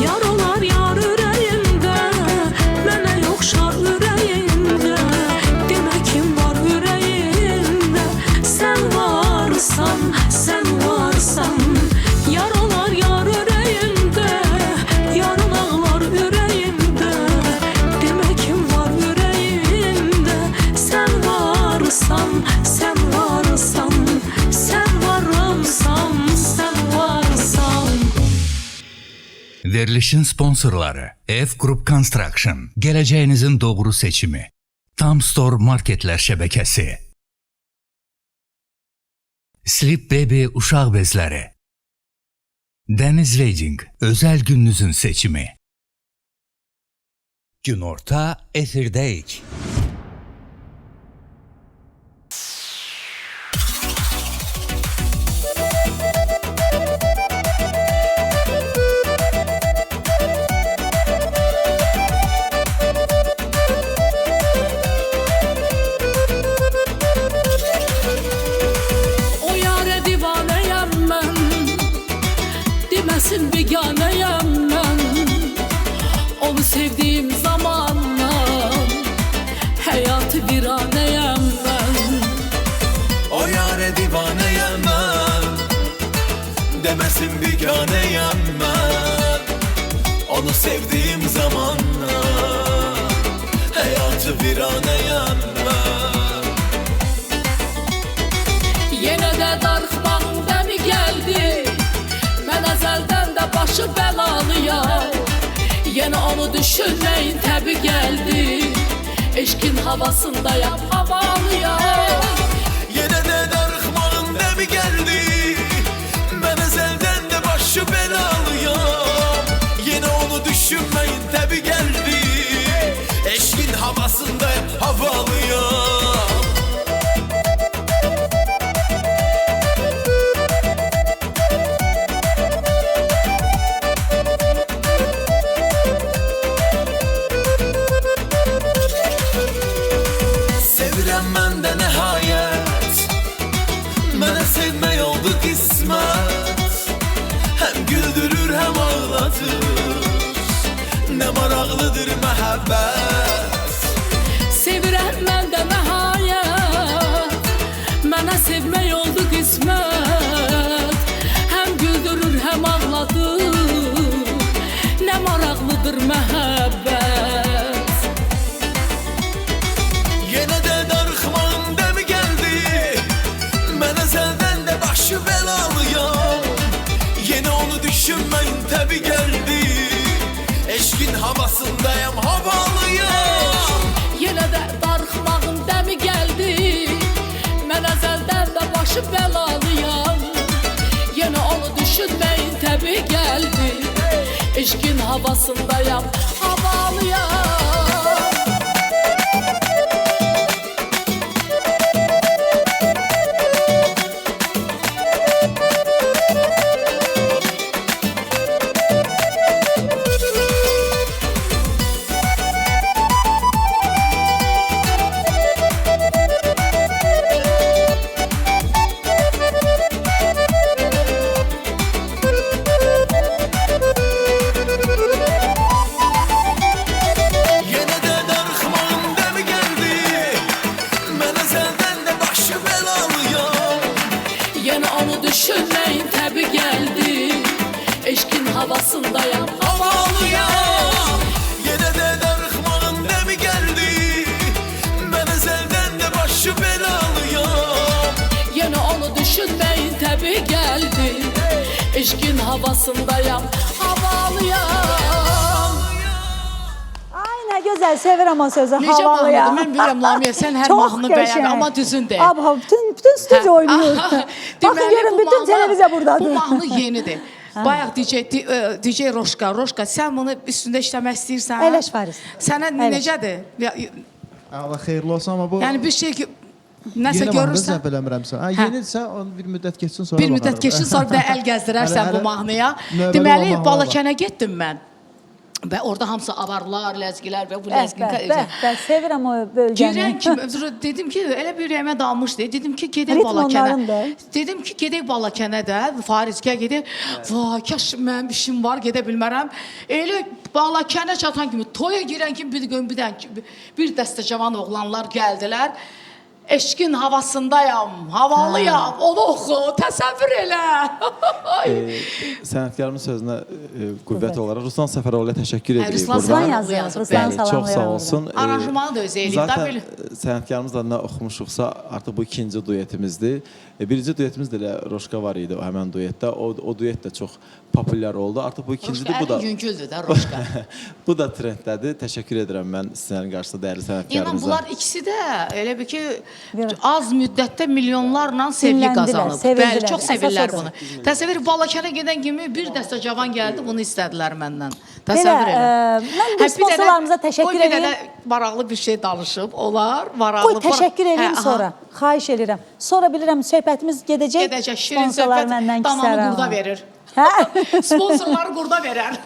B: Yar olar yar ürəyimdə, mənə yoxşar ürəyimdə. Demək kim var ürəyimdə, sən varsan, sən varsan. Yar olar yar ürəyimdə, yarın ağlar ürəyimdə. Demək kim var ürəyimdə, sən varsan, sən varsan. Sən varımsan, sən varsan.
A: Verilişin sponsorları F Group Construction, gələcəyinizin doğru seçimi. Tam Store Marketlər şəbəkəsi. Sleep Baby uşaq bezləri. Deniz Wedding, özəl gününüzün seçimi. Günorta efirdəyik.
B: O yâre divaneyem ben, demesin beganeyem.
N: viraneyəm mən. Onu sevdiğim zamanlar hayatı viraneyəm mən.
B: Yenə də darıxmağın dəmi gəldi. Mən əzəldən də başı bəlalıyam. Yenə onu düşünməyin təbi gəldi. Eşkin havasındayam, havalıyam.
N: Yenə də darıxmağın dəmi gəldi. Mən əzəldən də başı bəlalıyam. Yenə onu düşünməyin təbi gəldi. Eşkin havasındayam, havalıyam. Sevirəm mən də nəhayət. Mənə sevmək oldu qismət. Həm güldürür, həm ağlatır. Nə maraqlıdır məhəbbət.
B: Sevirəm mən də nəhayət. Mənə sevmək oldu qismət. Həm güldürür, həm ağladır. Nə maraqlıdır məhəbbət.
N: Yenə də darıxmağın dəmi gəldi. Mən əzəldən də başı bəlalıyam. Yenə onu düşünməyin təbi gəldi. Eşkin havasındayam, havalıyam.
B: Yenə də darıxmağın dəmi gəldi. Mən əzəldən də başı bəlalıyam. Yenə onu düşünməyin təbi gəldi. Eşkin havasındayam, havalıyam.
N: Yenə də darıxmağın dəmi gəldi. Mən əzəldən də başı bəlalıyam.
B: Yenə onu düşünməyin təbi gəldi. Eşkin havasındayam, havalıyam.
N: Yenə də darıxmağın dəmi gəldi. Mən əzəldən də başı bəlalıyam.
B: Yenə onu düşünməyin təbi gəldi. Eşkin havasındayam, havalıyam.
C: Ay nə gözəl, sevirəm o sözü,
D: Necə
C: havalıyam.
D: mahnıdır? Mən bilirəm Lamiyə, sən hər
C: Çox
D: mahnını bəyən,
C: qəşəng.
D: amma düzün de.
C: Abha, bütün stüdyo oynayır. Baxın
D: Deməli,
C: görün,
D: bu
C: bütün
D: mahnı-
C: televiziya buradadır.
D: Bu mahnı yenidir. Bayaq DJ Roşka, sən bunu üstündə işləmək istəyirsən?
C: Əyləş Faris.
D: Sənə
C: Əyləş.
D: necədir?
I: Allah xeyirli olsun, amma bu
D: Yəni bir şey ki, nəsə
I: yeni mahnıdır,
D: görürsən,
I: səhv eləmirəmsə.
D: Hə.
I: Yenidirsə, onu bir müddət keçsin sonra
D: bir müddət
I: baxarıq.
D: keçsin, sonra bir də əl gəzdirərsən bu
I: Hələ-
D: mahnıya.
I: növbəli
D: Deməli,
I: olan mahnılar var.
D: Balakənə getdim mən. Və orada hamısı avarlar, ləzgilər və bu ləzgin...
C: Sevirəm o bölgəni.
D: Girən kimi dedim ki, elə bir ürəyimə dalmışdı. Dedim ki, gedək
C: Ritm
D: Balakənə.
C: onlarındır.
D: Dedim ki, gedək Balakənə də, Farizkə gedək. Vay, kaş mənim işim var, gedə bilmərəm. Elə Balakənə çatan kimi, toya girən kimi bir dəstə cavan oğlanlar gəldilər. Eşkin havasındayam, havalıyam, onu oxu, təsəvvür elə.
K: Sənətkarımın sözünə qüvvət olaraq Ruslan Səfəroğlu'ya təşəkkür edirik.
D: Ruslan
K: buradan.
C: yazır, Ruslan
K: Bəli, çox sağ olsun.
D: Aranjmanı da özü eləyib, da
K: Zaten
D: belə.
K: sənətkarımız da nə oxumuşuqsa artıq bu ikinci duetimizdir. Birinci duetimiz də elə Roşka var idi o həmən duetdə. O duet də çox populyar oldu. Artıq bu ikincidir, bu da
D: Yüngüldür də Roşka.
K: bu da trenddədir. Təşəkkür edirəm mən sizlərin qarşısında dəyərli
D: İnan
K: sənətkarımıza.
D: bunlar ikisi də elə bir ki az müddətdə milyonlarla sevgi
C: Dinləndilər,
D: qazanıb.
C: sevildilər.
D: Bəli, çox sevirlər
C: Əsas
D: bunu. Təsəvvür Balakənə gedən kimi bir dəstə cavan gəldi, bunu istədilər məndən.
C: Belə,
D: Təsəvvür elə.
C: mən bir sponsorlarımıza təşəkkür
D: Bir
C: edeyim.
D: dənə maraqlı bir şey danışıb, olar, maraqlı.
C: Qoy təşəkkür edeyim
D: Hə,
C: sonra. Xahiş edirəm. Sonra bilirəm söhbətimiz gedəcək.
D: Gedəcək, şirin
C: Sponsorlar
D: söhbət
C: məndən
D: damamı
C: kisərəm.
D: qurda verir.
C: Hə?
D: Sponsorları qurda verər.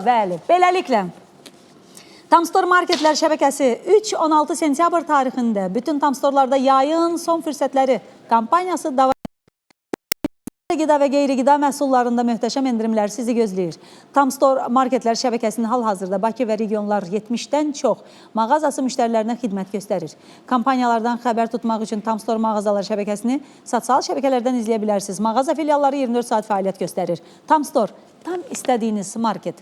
C: Bəli. Beləliklə, Tamstore Marketlər şəbəkəsi 3-16 sentyabr tarixində bütün Tamstorelarda yayın son fürsətləri kampaniyası davam qida və qeyri-qida məhsullarında möhtəşəm endirimlər sizi gözləyir. Tam Store Marketlər şəbəkəsinin hal-hazırda Bakı və regionlar 70-dən çox mağazası müştərilərinə xidmət göstərir. Kampaniyalardan xəbər tutmaq üçün Tam Store mağazalar şəbəkəsini sosial şəbəkələrdən izləyə bilərsiniz. Mağaza filialları 24 saat fəaliyyət göstərir. Tam Store, tam istədiyiniz market.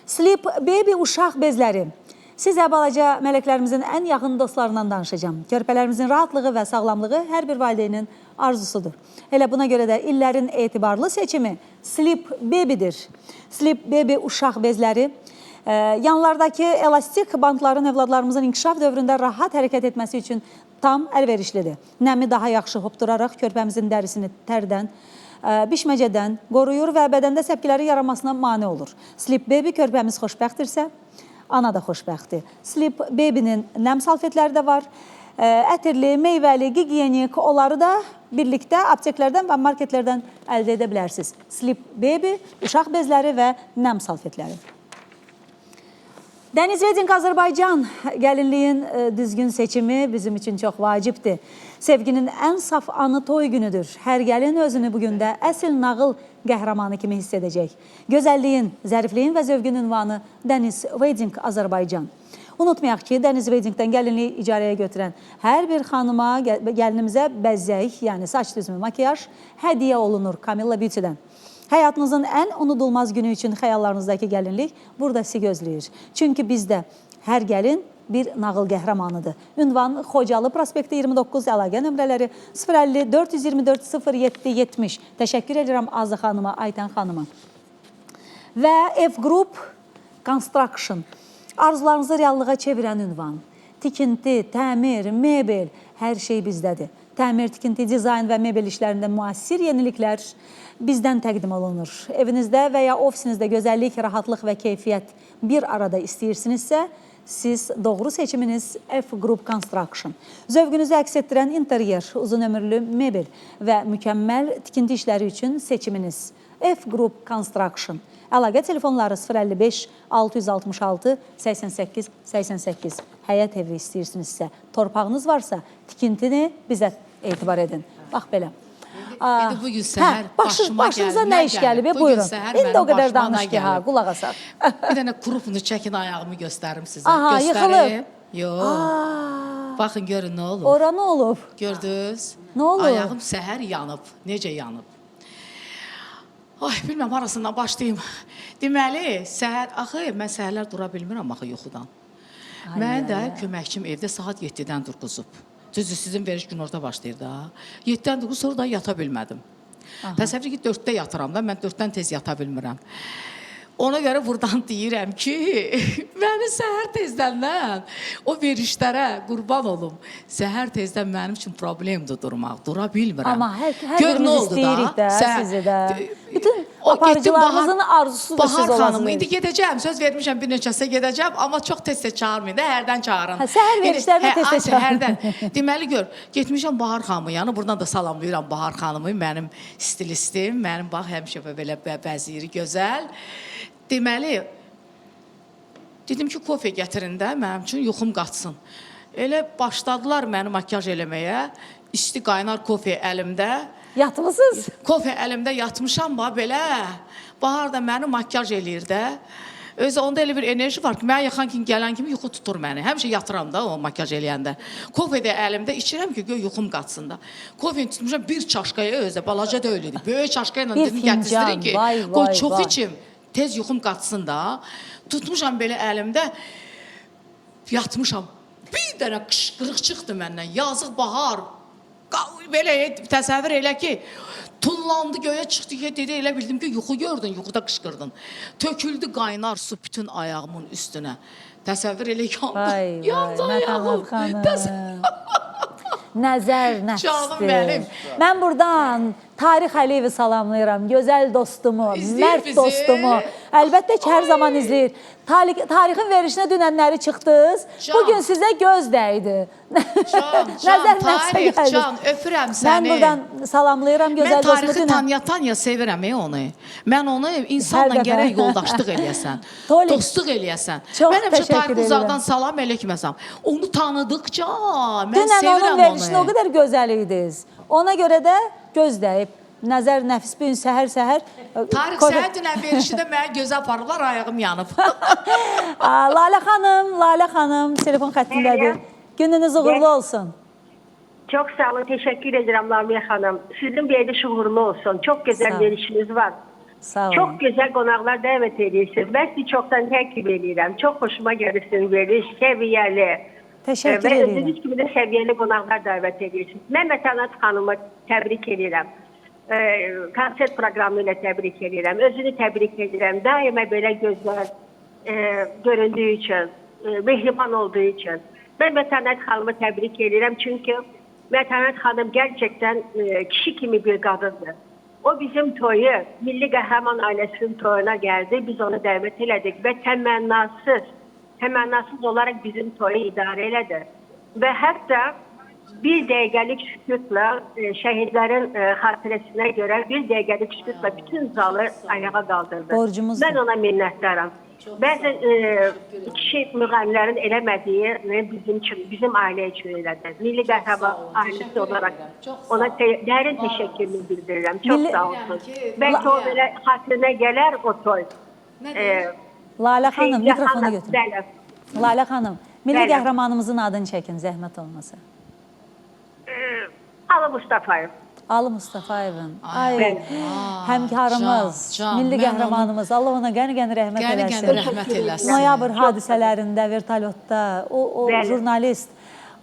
C: Sleep Baby uşaq bezləri. Sizə balaca mələklərimizin ən yaxın dostlarından danışacağım. Körpələrimizin rahatlığı və sağlamlığı hər bir valideynin arzusudur. Elə buna görə də illərin etibarlı seçimi Sleep Baby-dir. Sleep Baby uşaq bezləri yanlardakı elastik bantların övladlarımızın inkişaf dövründə rahat hərəkət etməsi üçün tam əlverişlidir. Nəmi daha yaxşı hopduraraq körpəmizin dərisini tərdən, bişməcədən qoruyur və bədəndə səpkiləri yaranmasına mane olur. Sleep Baby körpəmiz xoşbəxtdirsə, ana da xoşbəxtdir. Sleep Baby-nin nəm salfetləri də var. Ətirli, meyvəli, gigiyenik, onları da birlikdə apteklərdən və marketlərdən əldə edə bilərsiniz. Sleep Baby, uşaq bezləri və nəm salfetləri. Dəniz Wedding Azərbaycan gəlinliyin düzgün seçimi bizim üçün çox vacibdir. Sevginin ən saf anı toy günüdür. Hər gəlin özünü bugün də əsl nağıl qəhrəmanı kimi hiss edəcək. Gözəlliyin, zərifliyin və zövgün ünvanı Dəniz Wedding Azərbaycan. Unutmayaq ki, Dəniz Weddingdən gəlinliyi icarəyə götürən hər bir xanıma, gəlinimizə bəzək, yəni saç düzümü, makiyaj hədiyyə olunur Camilla Beauty-dən. Həyatınızın ən unudulmaz günü üçün xəyallarınızdakı gəlinlik burada sizi gözləyir. Çünki bizdə hər gəlin bir nağıl qəhrəmanıdır. Ünvan Xocalı prospekti 29, əlaqə nömrələri 050 424 07 70. Təşəkkür edirəm Azı xanıma, Aytən xanıma. Və F Group Construction. Arzularınızı reallığa çevirən ünvan. Tikinti, təmir, mebel, hər şey bizdədir. Təmir, tikinti, dizayn və mebel işlərində müasir yeniliklər bizdən təqdim olunur. Evinizdə və ya ofisinizdə gözəllik, rahatlıq və keyfiyyət bir arada istəyirsinizsə, siz doğru seçiminiz F Group Construction. Zövqünüzü əks etdirən interyer, uzun ömürlü mebel və mükəmməl tikinti işləri üçün seçiminiz F Group Construction. Əlaqə telefonları 055 666 88 88. Həyət evi istəyirsinizsə, torpağınız varsa, tikintini bizə etibar edin. Bax belə.
D: Bugün səhər
C: başınıza nə iş gəlib? Buyurun. İndi o qədər danış ki, qulaq asaq.
D: Bir dənə kurupunu çəkin ayağımı göstərim sizə.
C: Aha, yıxılıb.
D: Yox. Baxın, görün nə olub.
C: Ora nə olub?
D: Gördünüz?
C: Nə olub?
D: Ayağım səhər yanıb. Necə yanıb? Ay, bilməm, arasından başlayayım. Deməli, axı, mən səhərlər dura bilmirəm axı yuxudan. Mən də köməkçim evdə saat 7-dən durquzub. Düzdür, sizin veriş gün orada başlayır da. 7-dən durquz, sonra da yata bilmədim. Təsəvvür ki, 4-də yatıram da, mən 4-dən tez yata bilmirəm. Ona görə buradan deyirəm ki, məni səhər tezdəndən o verişlərə qurban olum. Səhər tezdən mənim üçün problemdir durmaq, dura bilmirəm.
C: Amma hər birimiz istəyirik də, sizi də. Bütün aparıcılarımızın arzusudur siz olasınız.
D: Bahar xanım, indi gedəcəm, söz vermişəm bir neçəsə gedəcəm, amma çox tez-tez çağırmayın da, hərdən çağırın.
C: Səhər verişlərini tez-tez çağırın.
D: Deməli, gör, getmişəm Bahar xanımı yanı, buradan da salamlayıram Bahar xanımı, mənim stilistim, mənim bax, həmişə belə bəziyiri gözəl. Deməli, dedim ki, kofe gətirin də, mənim üçün yuxum qaçsın. Elə başladılar məni makyaj eləməyə, isti qaynar kofe əlimdə.
C: Yatmısınız?
D: Kofe əlimdə yatmışam, belə. Bahar da məni makyaj eləyir də. Özü onda elə bir enerji var ki, mənə yaxan kimi, gələn kimi yuxu tutur məni. Həmişə yatıram da o makyaj eləyəndə. Kofe də əlimdə içirəm ki, göy yuxum qaçsın da. Kofeni tutmuşam bir çaşkaya özə, balaca da öylədir. Böyük çaşkayla dedim, gətirdirin ki, qoy çox içim. Tez yuxum qaçsın da, tutmuşam belə əlimdə, yatmışam. Bir dənə qışqırıq çıxdı məndən, yazıq Bahar. Belə təsəvvür elə ki, tullandı göyə çıxdı ki, dedi, elə bildim ki, yuxu gördün, yuxuda qışqırdın. Töküldü qaynar su bütün ayağımın üstünə. Təsəvvür elə yandı ayağım.
C: Nəzər nəfsdir. Mən buradan Tarix Əliyevi salamlayıram, gözəl dostumu, mərd dostumu. Əlbəttə ki, hər zaman izləyir. Tarixin verişinə dünənləri çıxdınız, bugün sizə göz dəydi.
D: Can, Tarix, Can, öpürəm səni.
C: Mən buradan salamlayıram gözəl dostumu.
D: Mən tarixi tanıya-tanıya sevirəm onu. Mən onu insanla gərək yoldaşlıq eləyəsən, dostluq eləyəsən. Mən həmişə Tarix uzaqdan salam eləməsəm. Onu tanıdıqca mən sevirəm onu.
C: Dünən onun verişinə o qədər gözəl idiniz. Ona görə də göz dəyib. Nəzər Nəfis bu gün səhər-səhər
D: Tarix səhər dünən verişi də mənə gözə aparıblar, ayağım yanıb.
C: Lalə xanım telefon xəttindədir. Gününüz uğurlu olsun.
O: Çok sağ olun, teşekkür ederim Lamiye Hanım. Sizin veriliş uğurlu olsun. Çok güzel verişiniz var.
C: Sağ olun.
O: Çok güzel konaklar davet ediyorsunuz. Ben sizi çoktan takip ediyorum. Çok hoşuma gelirsin veriş, seviyeli.
C: Teşekkür
O: Ve
C: ederim.
O: özünüz gibi de seviyeli konaklar davet ediyorsunuz. Ben Metanat Hanım'ı tebrik ederim. Konser programıyla tebrik ederim. Özünü tebrik ederim. Daima böyle güzel göründüğü için, mehriban olduğu için. Ben Metanat Hanım'ı tebrik ederim. Çünkü Metanat Hanım gerçekten kişi kimi bir kadındır. O bizim toyu, Milli Qəhrəman ailesinin toyuna geldi. Biz onu davet elədik ve təmənnasız olarak bizim toyu idare elədi. Ve hatta bir dəqiqəlik sükutla şehitlerin hatıresine göre bir dəqiqəlik sükutla bütün zalı ayağa kaldırdı.
C: Borcumuz
O: Ben ona minnətdaram. Bəzən kişi müğənnilərin eləmədiyi bizim ailə üçün elədi. Milli Qəhrəman ailesi olarak ona dərin təşəkkürümü bildirirəm. Çok sağ olsun. Belki o belə xatirinə gələr o toy.
C: Lalə xanım mikrofonu götürün.
O: Bəli.
C: Lalə xanım, milli
O: Bəli.
C: qəhrəmanımızın adını çəkin, zəhmət olmasa.
O: Ali Mustafayev.
C: Ali Mustafayevin. Ay,
O: Bəli.
C: həmkarımız,
D: Can,
C: milli
D: mən
C: qəhrəmanımız. Allah ona qəni-qəni rəhmət eləsin.
D: Qəni-qəni rəhmət eləsin.
C: Noyabr hadisələrində vertolyotda o
O: Bəli.
C: jurnalist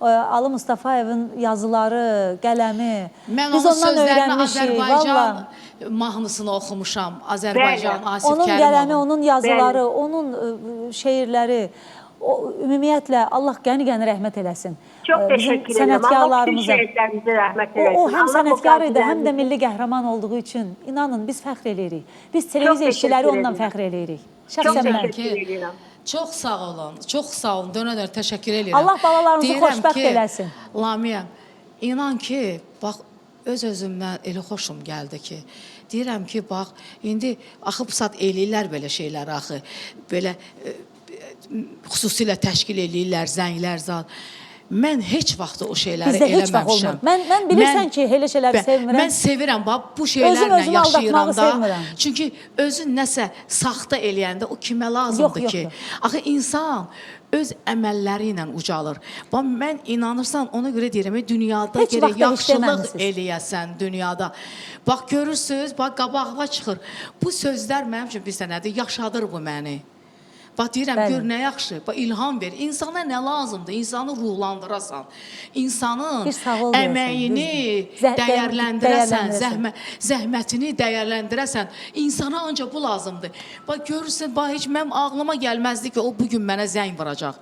C: Ali Mustafayevin yazıları, qələmi.
D: Mən
C: Biz
D: onun
C: ondan
D: sözlərini
C: öyrənmişik.
D: Azərbaycan
C: Valla.
D: mahnısını oxumuşam. Azərbaycan
O: Bəli.
D: Asif
C: Onun
D: Kərimovun.
C: qələmi, onun yazıları, onun şeirləri, ümumiyyətlə Allah qəni-qəni rəhmət eləsin.
O: Çok
C: Bizim
O: teşekkür ederim. Allah bütün
C: sənətkarlarımıza.
O: şehitlerimize rahmet eylesin.
C: O həm
O: Allah
C: sənətkar idi,
O: müqadilələrini-
C: həm də milli qəhrəman olduğu üçün inanın biz fəxr eləyirik. Biz televiziya
O: teşekkür
C: işçiləri ondan
O: ederim.
C: fəxr eləyirik.
O: Çok
C: Şəxsən mən.
O: teşekkür ederim.
D: Çox sağ olun, çox sağ olun. Dönə-dönə təşəkkür edirəm.
C: Allah balalarınızı
D: Deyirəm
C: xoşbəxt
D: ki,
C: eləsin.
D: Lamiyə, inan ki, bax öz-özümdən elə xoşum gəldi ki, deyirəm ki, bax indi axı bu saat eləyirlər belə şeylər axı. Belə xüsusilə təşkil eləyirlər, zənglər zat. Mən heç vaxt o şeyləri
C: Bizdə heç vaxt
D: eləməmişəm.
C: olmur. Mən bilirsən ki, elə şeyləri sevmirəm.
D: Mən sevirəm, bax bu şeylərlə
C: Özümü
D: yaşayıram
C: aldatmağı
D: da.
C: sevmirəm.
D: Çünki özün nəsə saxta eləyəndə o kimə lazımdır
C: Yox,
D: ki?
C: yox.
D: Axı insan öz əməlləri ilə ucalır. Bax mən inanırsan ona görə deyirəm, dünyada
C: Heç
D: gərək
C: vaxt da
D: yaxşılıq
C: işləməmisiniz.
D: eləyəsən dünyada. Bax görürsüz, bax qabağıma çıxır. Bu sözlər mənim üçün bir sənədir, yaşadır bu məni. Bax deyirəm,
C: Bəli.
D: gör nə yaxşı, bax ilham ver. İnsana nə lazımdır? İnsanı ruhlandırasan. İnsanın
C: Bir sağ ol deyəsən,
D: əməyini
C: düzdür.
D: dəyərləndirəsən,
C: Dəyərləndirəsən.
D: zəhmətini dəyərləndirəsən. İnsana ancaq bu lazımdır. Bax görürsən, bax heç mənim ağlıma gəlməzdi ki, o bu gün mənə zəng vuracaq.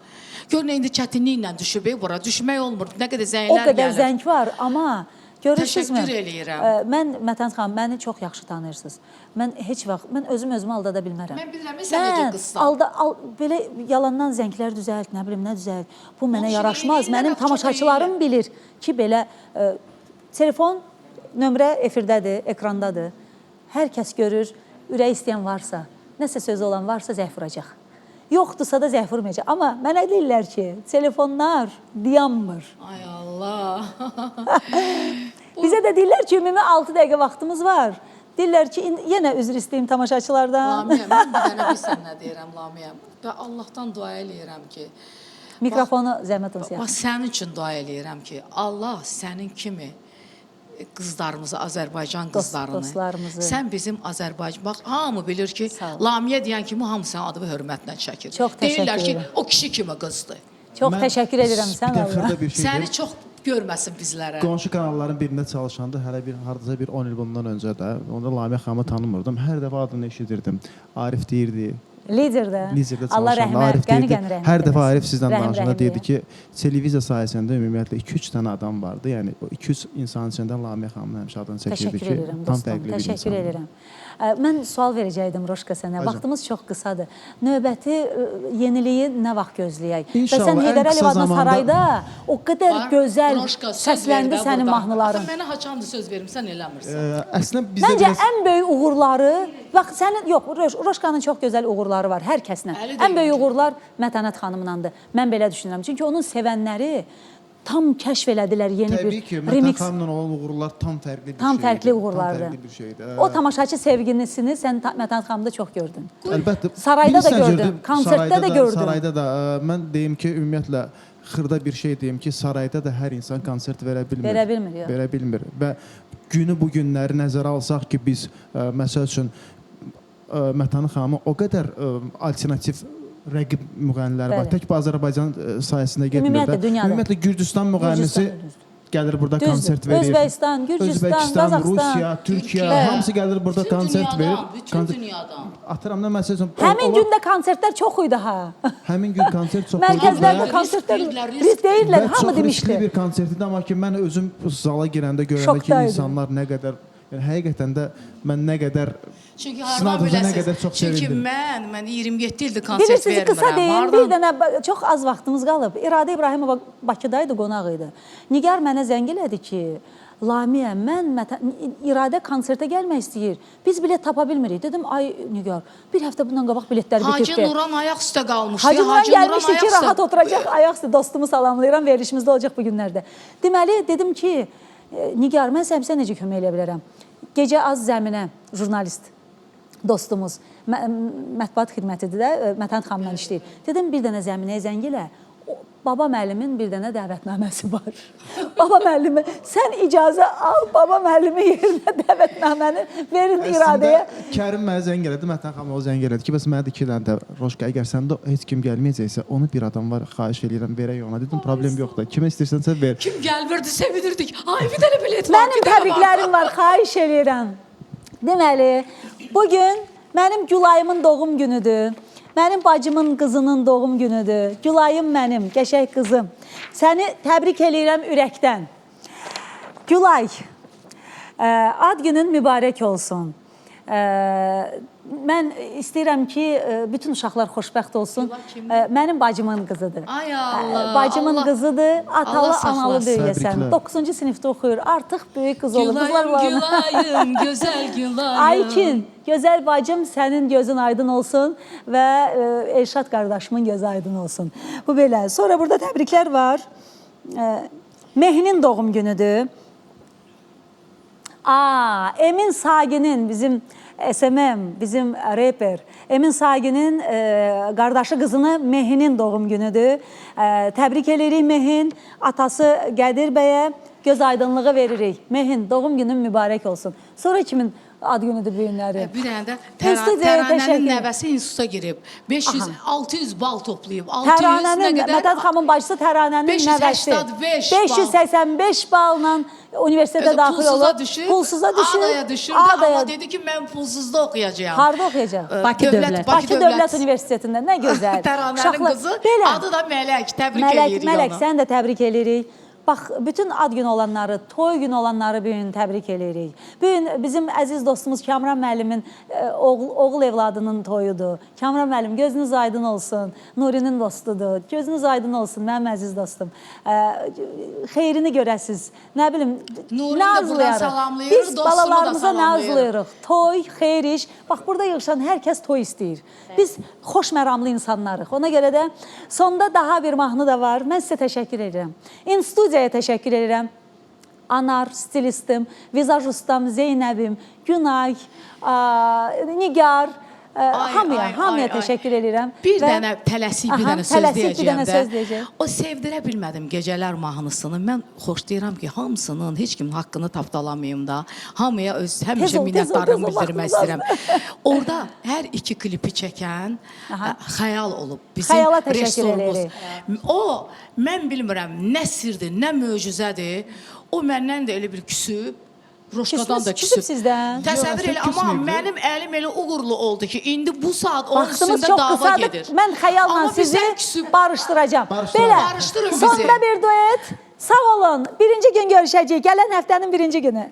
D: Gör nə indi çətinliklə düşüb bura. Düşmək olmur. Nə qədər
C: O
D: zənglər
C: qədər
D: gəlir.
C: zəng var, amma görürsünüzmü?
D: Təşəkkür eləyirəm.
C: Mən Mətən xanım, məni çox yaxşı tanıyırsınız. Mən heç vaxt özümü aldada bilmərəm.
D: Mən bilirəm, sən necə qızsan.
C: Belə yalandan zənglər düzəlt, nə bilim nə düzəlt. Bu mənə
D: Onun
C: yaraşmaz.
D: şirinliyi
C: Mənim
D: də çox
C: tamaşaçılarım
D: iyi.
C: bilir ki, belə telefon nömrə efirdədir, ekrandadır. Hər kəs görür, ürək istəyən varsa, nəsə sözü olan varsa zəng vuracaq. Yoxdursa da zəng vurmayacaq. Amma mənə deyirlər ki, telefonlar dayanmır.
D: Ay Allah.
C: Bizə də deyirlər ki, ümumi 6 dəqiqə vaxtımız var. Deyirlər ki, yenə üzr istəyim tamaşaçılardan.
D: Lamiyə, mən bir dənə bilsən nə deyirəm Lamiyə. Və Allahdan dua eləyirəm ki,
C: Mikrofonu zəhmət olsun.
D: bax sənin üçün dua eləyirəm ki, Allah sənin kimi qızlarımızı, Azərbaycan qızlarını,
C: dostlarımızı.
D: sən bizim Azərbaycan, bax hamı bilir ki, Lamiyə deyən kimi hamı sənin adını hörmətlə çəkir.
C: Çox təşəkkür
D: Deyirlər ki,
C: edirəm.
D: o kişi kimi qızdır.
C: Çox təşəkkür edirəm sən Allah.
I: Xırda bir şey
D: Səni çox görməsin bizlərə.
I: Qonşu kanalların birində çalışanda hələ hardasa bir 10 il bundan öncə də onda Lamiyə xanımı tanımırdım. Hər dəfə adını eşidirdim. Arif deyirdi.
C: Liderdə.
I: Liderdə
C: Allah
I: çalışanda
C: rəhmət,
I: Arif deyirdi.
C: qəni-qəni rəhmət
I: Hər dəfə
C: eləsin.
I: Arif sizdən
C: Rəhim
I: danışanda
C: rəhim
I: deyirdi
C: eləsin.
I: ki, televiziya sayəsində ümumiyyətlə 2-3 dənə adam vardı. Yəni o 2-3 insanın içində Lamiyə xanımın həmişə adını çəkirdi
C: Təşəkkür
I: ki,
C: edirəm
I: tam
C: dostum,
I: fərqli bir
C: təşəkkür
I: insan.
C: edirəm. Mən sual verəcəkdim Roşka sənə. Vaxtımız çox qısadır. Növbəti yeniliyi nə vaxt gözləyək? Və
I: İnşallah,
C: sən
I: ən
C: Heydər
I: qısa
C: Əliyev adına
I: zamanda-
C: sarayda o qədər gözəl
D: Roşka, söz
C: səsləndi
D: ver də
C: sənin
D: burada.
C: mahnıların.
D: Axı mənə haçandı söz verim, sən eləmirsən.
I: Əslində bizdə
C: Məncə
I: biraz
C: ən böyük uğurları, bax sənin yox, Roşkanın çox gözəl uğurları var hər kəslə.
D: Əli
C: Ən böyük
D: deyim ki.
C: uğurlar Mətənət xanımındandır. Mən belə düşünürəm. Çünki onun sevənləri tam kəşf elədilər yeni
I: Təbii
C: bir
I: ki, Mətən
C: remix.
I: xanımla olan uğurlar tam fərqli bir
C: Tam
I: şeydir.
C: fərqli uğurlardır.
I: Tam fərqli bir şeydir.
C: O tamaşaçı sevgilisini sən Mətən xanımda çox gördün.
I: Əlbəttə.
C: Sarayda da
I: bilirsən,
C: gördüm, konsertdə də gördüm.
I: Sarayda da mən deyim ki, ümumiyyətlə xırda bir şey deyim ki, sarayda da hər insan konsert verə bilmir.
C: Verə bilmir, yox.
I: Verə bilmir. Və günü bu günləri nəzərə alsaq ki, biz məsəl üçün Mətən xanımı o qədər alternativ rəqib müğənnilər var.
C: Bəli.
I: Tək bu Azərbaycan sayəsində getmir.
C: Ümumiyyətlə dünyada.
I: Ümumiyyətlə Gürcüstan müğənnisi gəlir burada
C: Düzdür.
I: konsert verir.
C: Özbəkistan, Gürcüstan, Qazaxıstan.
I: Rusiya, Türkiyə,
C: Bəli.
I: hamısı gəlir burada konsert verir.
D: Bütün dünyadan.
I: Atıramdan məsəl üçün
C: Həmin gündə konsertlər çox idi ha.
I: həmin gün konsert çox
C: Mərkəzlərdə
I: və
C: konsertlər risk deyirlər, hamı
I: çox riskli
C: demişdi.
I: bir konsert idi, amma ki mən özüm zala girəndə görəndə ki,
C: Şokdaydım.
I: insanlar nə qədər, yəni həqiqətən də mən nə qədər
D: Çünki
I: sizin
D: hardan
I: adınıza nə
D: biləsiniz?
I: qədər çox
D: Çünki
I: sevindim.
D: mən 27 ildir konsert
C: Bilirsiniz,
D: vermirəm.
C: qısa deyim,
D: Hardan?
C: bir dənə çox az vaxtımız qalıb. İradə İbrahimova Bakıdaydı, qonaq idi. Nigar mənə zəng elədi ki, Lamiyə, mən İradə konsertə gəlmək istəyir. Biz bilet tapa bilmirik. Dedim, ay Nigar, bir həftə bundan qabaq biletləri
D: Hacı
C: bitirdi.
D: Nuran ayaq üstə qalmışdı.
C: Hacı Nuran gəlmişdi ki,
D: ayaq üstə-
C: rahat oturacaq, ayaq üstə dostumu salamlayıram, verilişimizdə olacaq bu günlərdə. Deməli, dedim ki, Nigar, mən sənə necə kömək edə bilərəm? Gecə az zəminə jurnalist dostumuz, mətbuat xidmətidir də, Mətən xanımla işləyir. Dedim, bir dənə zəminəyə zəng elə. Baba müəllimin bir dənə dəvətnaməsi var. Baba müəllimi, sən icazə al, baba müəllimi yerinə dəvətnaməni verin İradəyə.
I: Kərim mənə zəng elədi, Mətən xanım o zəng elədi ki, bəs mənə də 2 dənə də Roşka, əgər səndə heç kim gəlməyəcəksə, onu bir adam var, xahiş eləyirəm, verək ona. Dedim, problem yoxdur. Kimə istəyirsənsə ver.
D: Kim gəlmirdi, sevinirdik. Ay, bir dənə bilet var.
C: Mənim təbriklərim var, xahiş eləyirəm. Deməli, bugün mənim Gülayımın doğum günüdür. Mənim bacımın qızının doğum günüdür. Gülayım mənim, qəşəng qızım. Səni təbrik eləyirəm ürəkdən. Gülay, ad günün mübarək olsun. Mən istəyirəm ki, bütün uşaqlar xoşbəxt olsun. Mənim bacımın qızıdır.
D: Ay Allah.
C: Bacımın
D: Allah,
C: qızıdır, atalı,
D: Allah saxlasın.
C: analı böyüyəsən.
I: Təbriklər.
C: 9-cu sinifdə oxuyur, artıq böyük qız olur.
D: Gülayım, Gülayım, gözəl Gülayım.
C: Aykin, gözəl bacım, sənin gözün aydın olsun və Elşad qardaşımın gözü aydın olsun. Bu belə. Sonra burada təbriklər var. Mehinin doğum günüdür. Emin Sagin'in, bizim SMM, bizim rapper, Emin Sagin'in qardaşı qızını Mehinin doğum günüdür. Təbrik edirik Mehin, atası Qədir bəyə göz aydınlığı veririk. Mehin, doğum günün mübarək olsun. Sonra kimin ad günüdür bu günləri?
D: Bir dənə də
C: Studiyaya
D: Təranənin
C: təşəkkür.
D: nəvəsi instituta girib. 500-600 bal toplayıb. 600 nə
C: Təranənin,
D: qədər?
C: Mətən xanımın bacısı Təranənin nəvəsi.
D: 585 bal.
C: 585 balla universitetə daxil olub.
D: Pulsuza düşür. Adaya düşürdü, amma dedi ki, mən pulsuzda oxuyacağam.
C: Harda oxuyacaq? Bakı Dövlət Universitetində. Nə gözəl.
D: Təranənin qızı, adı da Mələk. Təbrik edirik onu.
C: Mələk, sən də təbrik edirik. Bax, bütün ad günü olanları, toy günü olanları bu gün təbrik edirik. Bu gün bizim əziz dostumuz Kamran müəllimin oğul evladının toyudur. Kamran müəllim, gözünüz aydın olsun. Nurinin dostudur. Gözünüz aydın olsun, mənim əziz dostum. Xeyrini görəsiz. Nə bilim,
D: Nurini də buradan salamlayırıq,
C: biz
D: dostunu da
C: balalarımıza nə
D: salamlayırıq.
C: arzulayırıq? Toy, xeyir iş. Bax, burada yığışan hər kəs toy istəyir. Biz xoş məramlı insanlarıq. Ona görə də sonda daha bir mahnı da var. Mən sizə təşəkkür edirəm. İnstudiyaya təşəkkür edirəm. Anar, stilistim, vizaj ustam, Zeynəbim, Günay, Nigar, hamıya təşəkkür edirəm.
D: Bir dənə tələsik bir dənə söz deyəcəyəm
C: də.
D: O sevdirə bilmədim gecələr mahnısını. Mən xoşlayıram ki, hamısının, heç kimin haqqını tapdalamayım da. Hamıya həmişə minnətdarlığımı bildirmək istəyirəm. Orada hər iki klipi çəkən xəyal olub.
C: Xəyala təşəkkür edirik.
D: O, mən bilmirəm, nə sirdir, nə möcüzədir. O məndən də elə bir küsüb. Roşkadan da küsüb
C: sizdən.
D: Təsəvvür elə, amma mənim əlim elə uğurlu oldu ki, indi bu saat onun üstündə dava gedir.
C: Mən xəyalla sizi barışdıracağım. Belə, sonda bir duet. Sağ olun, birinci gün görüşəcəyik. Gələn həftənin birinci günü.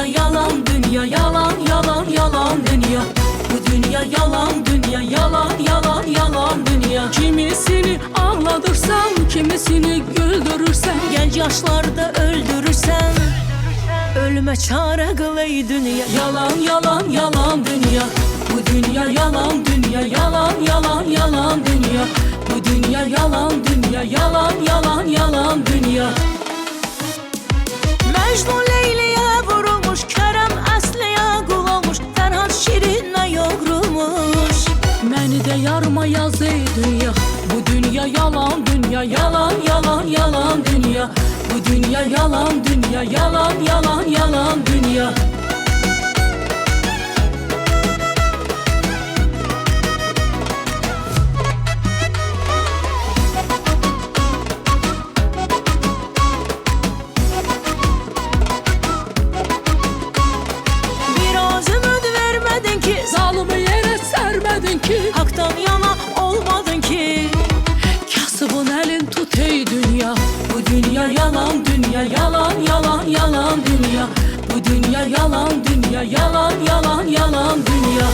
B: Yalan dünya, yalan yalan yalan dünya. Bu dünya yalan dünya, yalan yalan yalan dünya. Kimisini Kimisini güldürürsen,
P: Genç yaşlarda öldürürsen, ölüme çare kıl ey dünya.
B: yalan yalan yalan dünya. Bu dünya yalan dünya, yalan yalan yalan dünya. Bu dünya yalan dünya, yalan yalan yalan dünya.
P: Mecnun Leyli'ye vurulmuş, Kerem Əsli'ye kul olmuş, Ferhat Şirin'e yoğrulmuş.
B: Məni de yarma yaz ey dünya. Bu dünya yalan dünya, yalan yalan yalan dünya. Bu dünya yalan dünya, yalan yalan yalan dünya.
P: Biraz ümid vermedin ki,
B: Zalımı yere sermedin ki,
P: haktan yana olmadın ki.
B: kasıbın elin tut ey dünya. Bu dünya yalan dünya, yalan yalan yalan dünya. Bu dünya yalan dünya, yalan yalan yalan dünya.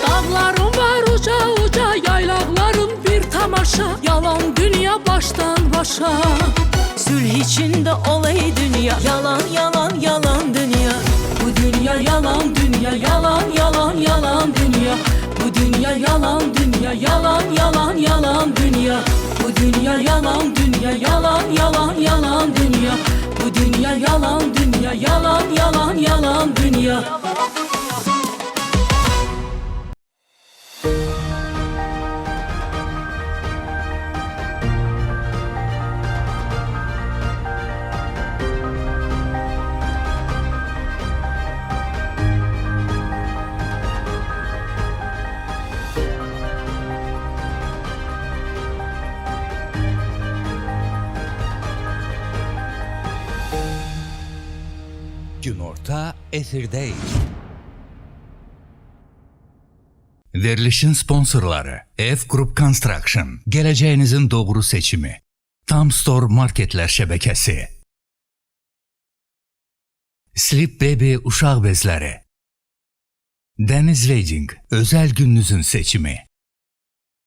B: Dağlarım var uca uca, yaylaqlarım bir tamaşa. Yalan dünya baştan başa.
P: Sülh içinde ol ey dünya. Yalan yalan yalan dünya.
B: Bu dünya yalan dünya, yalan yalan yalan dünya. Bu dünya yalan dünya, yalan yalan yalan dünya. Bu dünya yalan dünya, yalan yalan yalan dünya. Bu dünya yalan dünya, yalan yalan yalan dünya.
A: Günorta efirdeyik. Verilişin sponsorları F Group Construction, geleceğinizin doğru seçimi. Tam Store Marketler şebekəsi. Sleep Baby uşaq bezləri. Deniz Wedding, özel gününüzün seçimi.